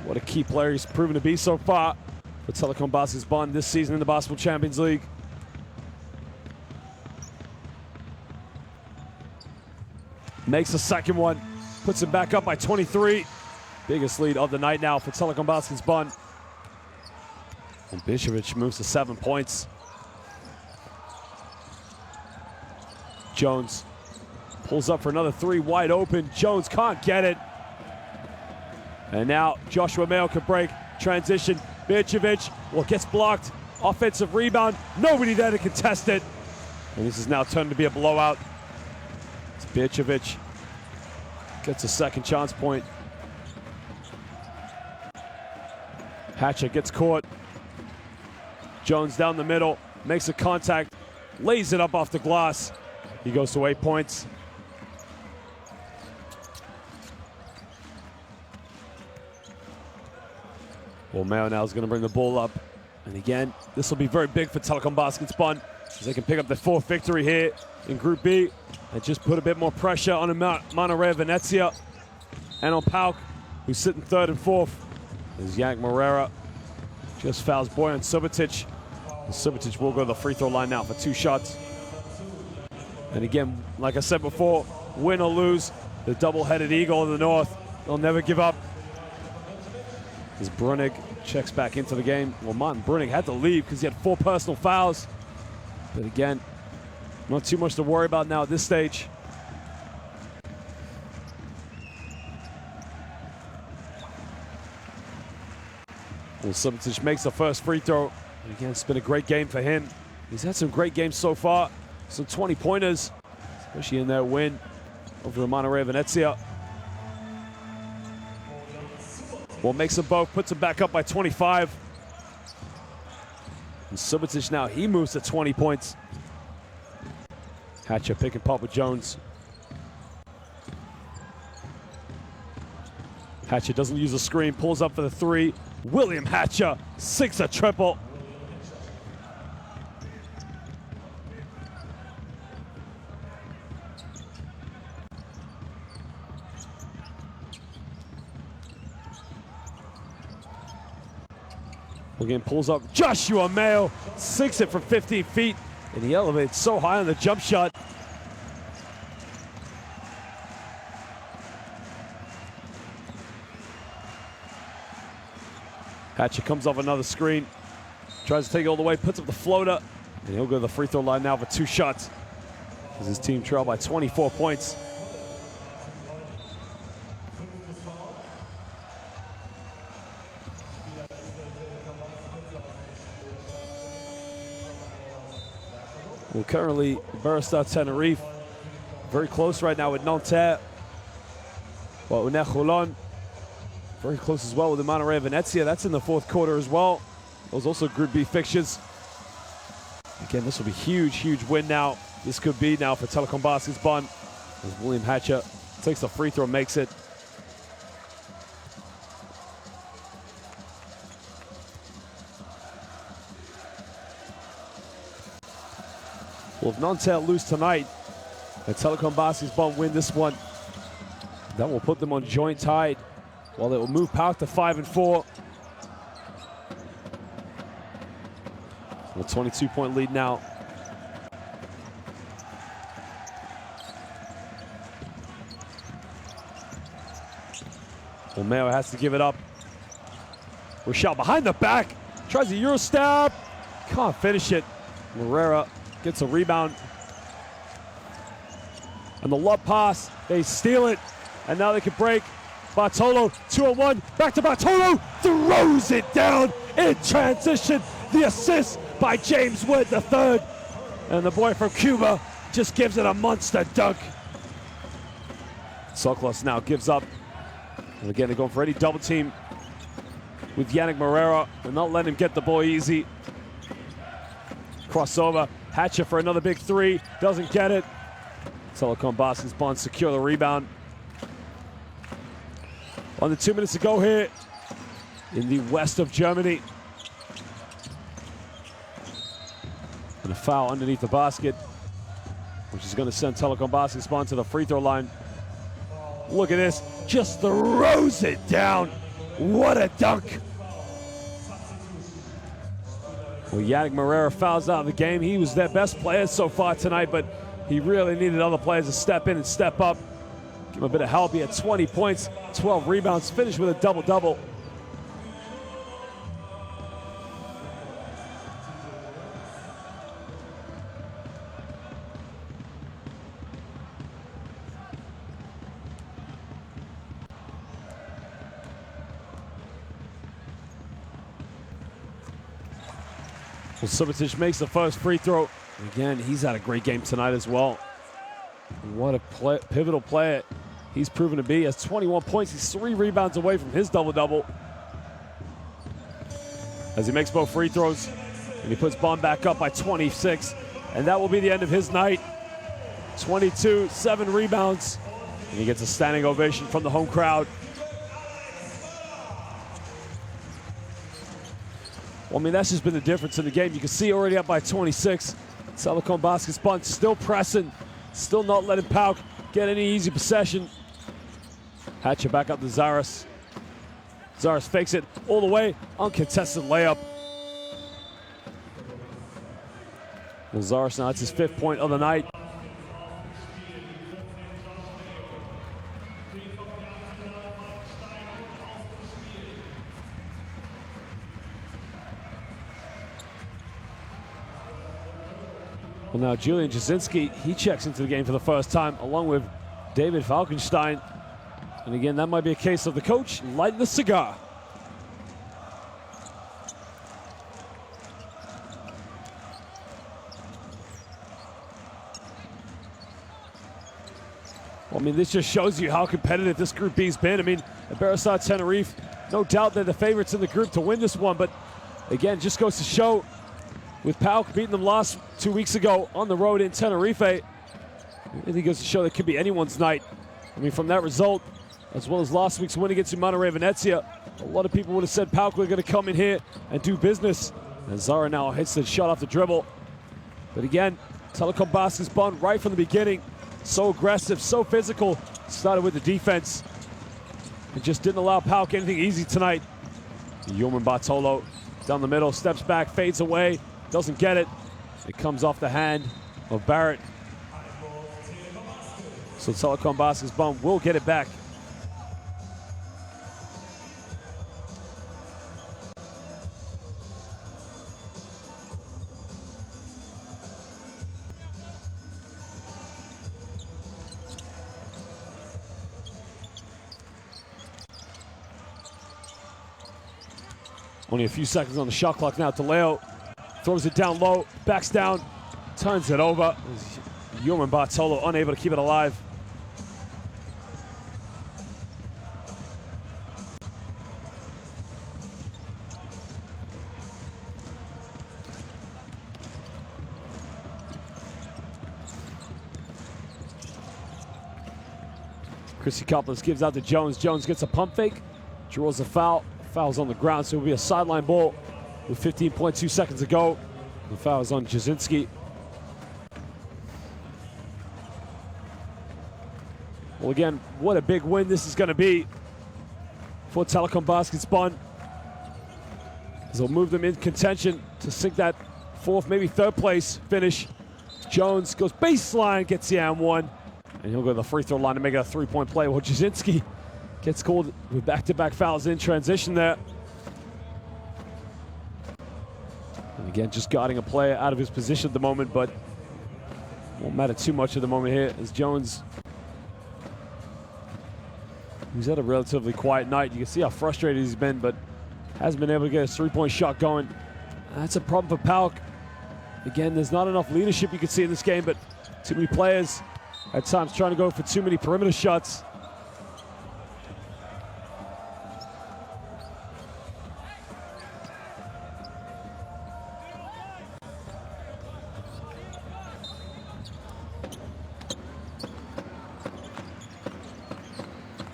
What a key player he's proven to be so far for Telekom Baskets Bonn this season in the Basketball Champions League. Makes the second one. Puts him back up by 23. Biggest lead of the night now for Telekom Baskets Bonn. And Bircevic moves to 7 points. Jones pulls up for another 3, wide open. Jones can't get it. And now Joshua Mayo can break. Transition. Bircevic, well, gets blocked. Offensive rebound. Nobody there to contest it. And this is now turned to be a blowout. It's Bircevic. Gets a second chance point. Hatcher gets caught. Jones down the middle. Makes a contact. Lays it up off the glass. He goes to 8 points. Well, Mayo now is going to bring the ball up. And again, this will be very big for Telekom Baskets Bonn, as they can pick up the 4th victory here in Group B and just put a bit more pressure on Monterrey Venezia and on PAOK, who's sitting 3rd and 4th. As Yank Morera just fouls Bojan Subotic. And Subotic will go to the free throw line now for 2 shots. And again, like I said before, win or lose, the double-headed eagle of the North, they'll never give up. As Brunig checks back into the game. Well, Martin Brunig had to leave because he had 4 personal fouls. But again, not too much to worry about now at this stage. Well, Subotic makes the first free throw. And again, it's been a great game for him. He's had some great games so far. Some 20-pointers, especially in their win over Monterrey Venezia. Well, makes them both, puts them back up by 25. And Subotic now, he moves to 20 points. Hatcher pick and pop with Jones. Hatcher doesn't use a screen, pulls up for the 3. William Hatcher, 6 triple. Again, pulls up Joshua Mayo, 6 it from 15 feet, and he elevates so high on the jump shot. Hatcher comes off another screen, tries to take it all the way, puts up the floater, and he'll go to the free throw line now for 2 shots as his team trail by 24 points. Well, currently, Barista Tenerife, very close right now with Nanterre. Well, Unejuelan, very close as well with the Monterrey Venezia. That's in the 4th quarter as well. Those also Group B fixtures. Again, this will be huge, huge win now. This could be now for Telekom Baskets Bonn, as William Hatcher takes the free throw, makes it. Well, if Nanterre lose tonight, and Telekom Baskets Bonn win this one, that will put them on joint tied, while it will move PAOK to 5 and 4. A 22-point lead now. Well, Mayo has to give it up. Rochelle behind the back, tries a Euro step, can't finish it. Morera gets a rebound. And the lob pass, they steal it. And now they can break. Bartolo, 2-on-1, back to Bartolo, throws it down in transition. The assist by James Wood III. And the boy from Cuba just gives it a monster dunk. Soklos now gives up. And again, they're going for any double team with Yannick Moreira. They're not letting him get the ball easy. Crossover, Hatcher for another big three, doesn't get it. Telekom Baskets Bonn secure the rebound. Under 2 minutes to go here in the west of Germany. And a foul underneath the basket, which is going to send Telekom Baskets Bonn to the free throw line. Look at this, just throws it down. What a dunk. Well, Yannick Moreira fouls out of the game. He was their best player so far tonight, but he really needed other players to step in and step up. Give him a bit of help. He had 20 points, 12 rebounds, finished with a double-double. Well, Subotic makes the first free throw. And again, he's had a great game tonight as well. What a pivotal player he's proven to be. He has 21 points. He's 3 rebounds away from his double-double. As he makes both free throws, and he puts Bonn back up by 26. And that will be the end of his night. 22, 7 rebounds. And he gets a standing ovation from the home crowd. Well, I mean, that's just been the difference in the game. You can see already up by 26. Telekom Baskets Bonn still pressing, still not letting PAOK get any easy possession. Hatcher back up to Zaras. Zaras fakes it all the way, uncontested layup. Well, Zaras now, it's his 5th point of the night. Well, now Julian Jasinski, he checks into the game for the first time, along with David Falkenstein. And again, that might be a case of the coach lighting the cigar. Well, I mean, this just shows you how competitive this Group B's been. I mean, Iberostar Tenerife, no doubt they're the favorites in the group to win this one, but again, just goes to show, with PAOK beating them last 2 weeks ago on the road in Tenerife, I think it goes to show that it could be anyone's night. I mean, from that result, as well as last week's win against Monterrey Venezia, a lot of people would have said PAOK were going to come in here and do business. And Zara now hits the shot off the dribble. But again, Telekom Baskets Bonn right from the beginning, so aggressive, so physical. Started with the defense and just didn't allow PAOK anything easy tonight. Yoman Bartolo down the middle, steps back, fades away. Doesn't get it. It comes off the hand of Barrett. So Telekom Baskets Bonn will get it back. Only a few seconds on the shot clock now. Leo throws it down low, backs down, turns it over. Yoman Bartolo unable to keep it alive. Chrissy Copples gives out to Jones. Jones gets a pump fake, draws a foul. Foul's on the ground, so it will be a sideline ball with 15.2 seconds to go. The foul is on Jasinski. Well, again, what a big win this is going to be for Telekom Baskets Bonn, as they'll move them in contention to sink that 4th, maybe 3rd place finish. Jones goes baseline, gets the and one, and he'll go to the free throw line to make it a 3-point play. Well, Jasinski gets called with back-to-back fouls in transition there. And again, just guarding a player out of his position at the moment, but won't matter too much at the moment here as Jones He's had a relatively quiet night. You can see how frustrated he's been, but hasn't been able to get his three-point shot going. That's a problem for PAOK. Again, there's not enough leadership you can see in this game, but too many players at times trying to go for too many perimeter shots.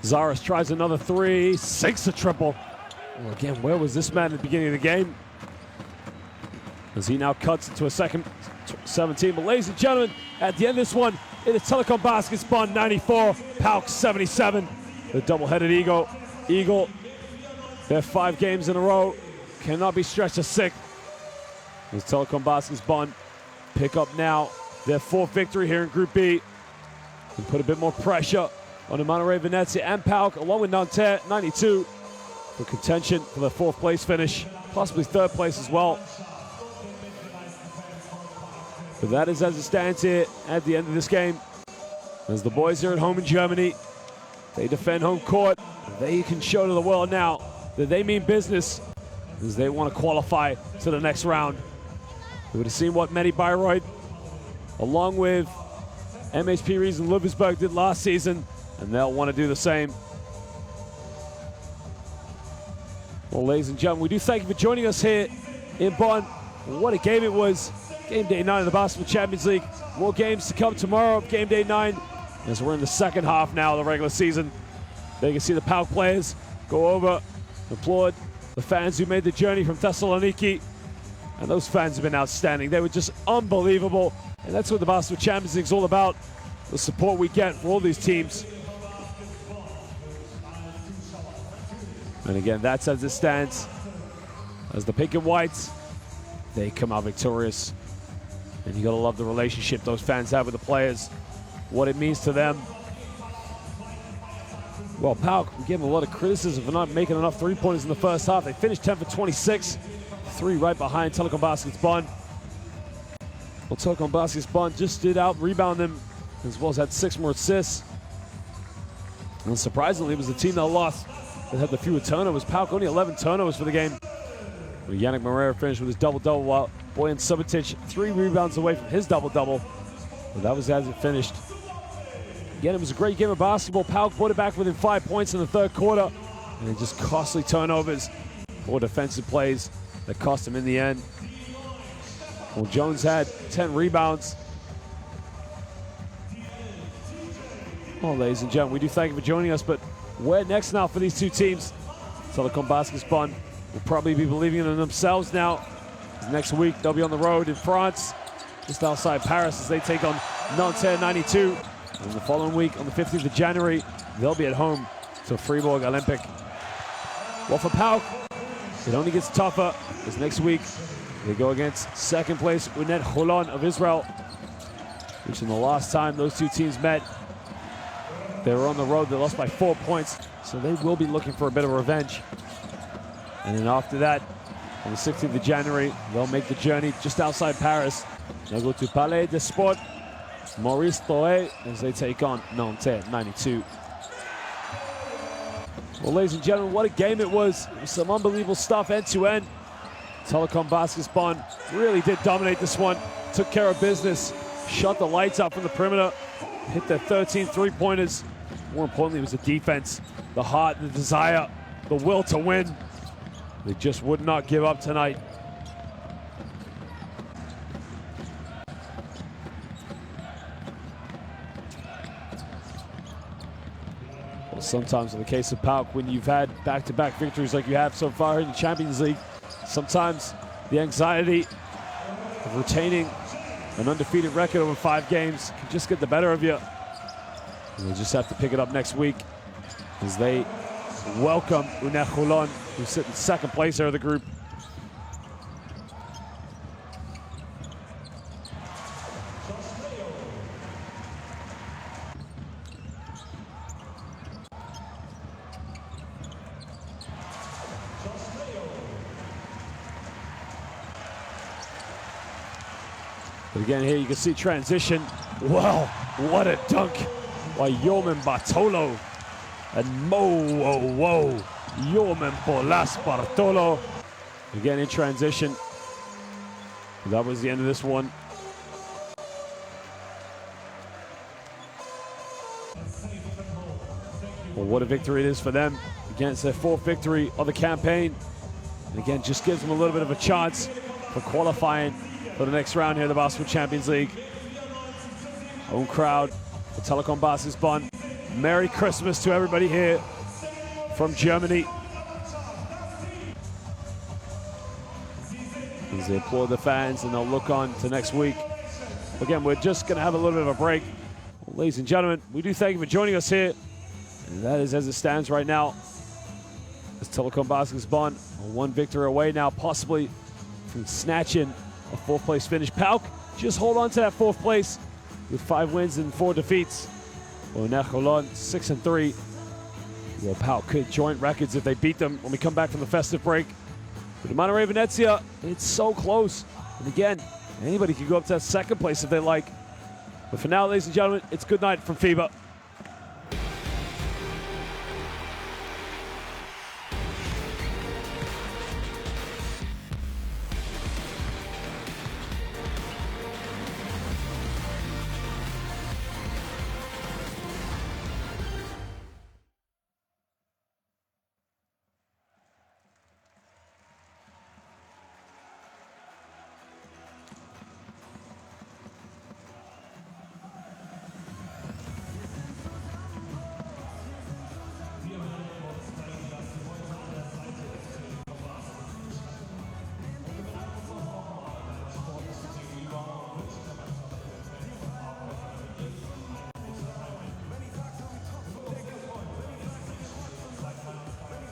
Zaras tries another three, sinks a triple. Well, again, where was this man at the beginning of the game? As he now cuts into a second 17. But ladies and gentlemen, at the end of this one, it is Telekom Baskets Bonn 94, PAOK 77. The double-headed Eagle, their 5 games in a row cannot be stretched to 6. As Telekom Baskets Bonn pick up now their 4th victory here in Group B and put a bit more pressure on the Monterey Venezia and PAOK, along with Nanterre 92, for contention for the 4th place finish, possibly 3rd place as well. But that is as it stands here at the end of this game. As the boys here at home in Germany, they defend home court. They can show to the world now that they mean business, as they want to qualify to the next round. We would have seen what Medi Bayreuth, along with MHP Ries and Ludwigsburg, did last season, and they'll want to do the same. Well, ladies and gentlemen, we do thank you for joining us here in Bonn. What a game it was. Game day 9 of the Basketball Champions League. More games to come tomorrow of game day 9, as we're in the second half now of the regular season. There you can see the PAOK players go over, applaud the fans who made the journey from Thessaloniki. And those fans have been outstanding. They were just unbelievable. And that's what the Basketball Champions League is all about. The support we get for all these teams. And again, that's as it stands. As the pink and whites, they come out victorious. And you gotta love the relationship those fans have with the players, what it means to them. Well, PAOK, we gave them a lot of criticism for not making enough three-pointers in the first half. They finished 10 for 26, 3 right behind Telekom Baskets Bonn. Well, Telekom Baskets Bonn just did out-rebound them, as well as had 6 more assists. And surprisingly, it was the team that lost that had the fewer turnovers. PAOK only 11 turnovers for the game. Well, Yannick Moreira finished with his double-double, while Bojan Subotic 3 rebounds away from his double-double. But that was as it finished. Again, it was a great game of basketball. PAOK put it back within 5 points in the third quarter. And then just costly turnovers or defensive plays that cost him in the end. Well, Jones had 10 rebounds. Well, ladies and gentlemen, we do thank you for joining us, but where next now for these two teams? Telekom Baskets Bonn will probably be believing in themselves now. Next week, they'll be on the road in France, just outside Paris, as they take on Nanterre 92. And the following week, on the 15th of January, they'll be at home to Fribourg Olympic. Well, for PAOK, it only gets tougher, as next week they go against second place Unet Holon of Israel, which in the last time those two teams met, they were on the road. They lost by 4 points, so they will be looking for a bit of revenge. And then after that, on the 16th of January, they'll make the journey just outside Paris. They'll go to Palais des Sports, Maurice Thoré, as they take on Nanterre 92. Well, ladies and gentlemen, what a game it was. It was some unbelievable stuff end to end. Telekom Baskets Bonn really did dominate this one. Took care of business, shut the lights out from the perimeter, hit their 13 three-pointers. More importantly, it was the defense, the heart, the desire, the will to win. They just would not give up tonight. Well, sometimes in the case of PAOK, when you've had back-to-back victories like you have so far in the Champions League, sometimes the anxiety of retaining an undefeated record over 5 games can just get the better of you. And they just have to pick it up next week as they welcome Unet Holon, who sit in second place here of the group. But again, here you can see transition. Wow, what a dunk by Yoman Bartolo. And Yomen Bolas Bartolo. Again in transition. That was the end of this one. Well, what a victory it is for them. Again, it's their 4th victory of the campaign. And again, just gives them a little bit of a chance for qualifying for the next round here in the Basketball Champions League. Home crowd for Telekom Basis Bonn. Merry Christmas to everybody here from Germany. As they applaud the fans and they'll look on to next week. Again, we're just going to have a little bit of a break. Well, ladies and gentlemen, we do thank you for joining us here. And that is as it stands right now. As Telekom Baskets Bonn, one victory away now, possibly from snatching a 4th place finish. PAOK just hold on to that 4th place with 5 wins and 4 defeats. Necholon 6-3. Well, PAOK could joint records if they beat them when we come back from the festive break. But the Monterey Venezia, it's so close. And again, anybody can go up to that 2nd place if they like. But for now, ladies and gentlemen, it's good night from FIBA.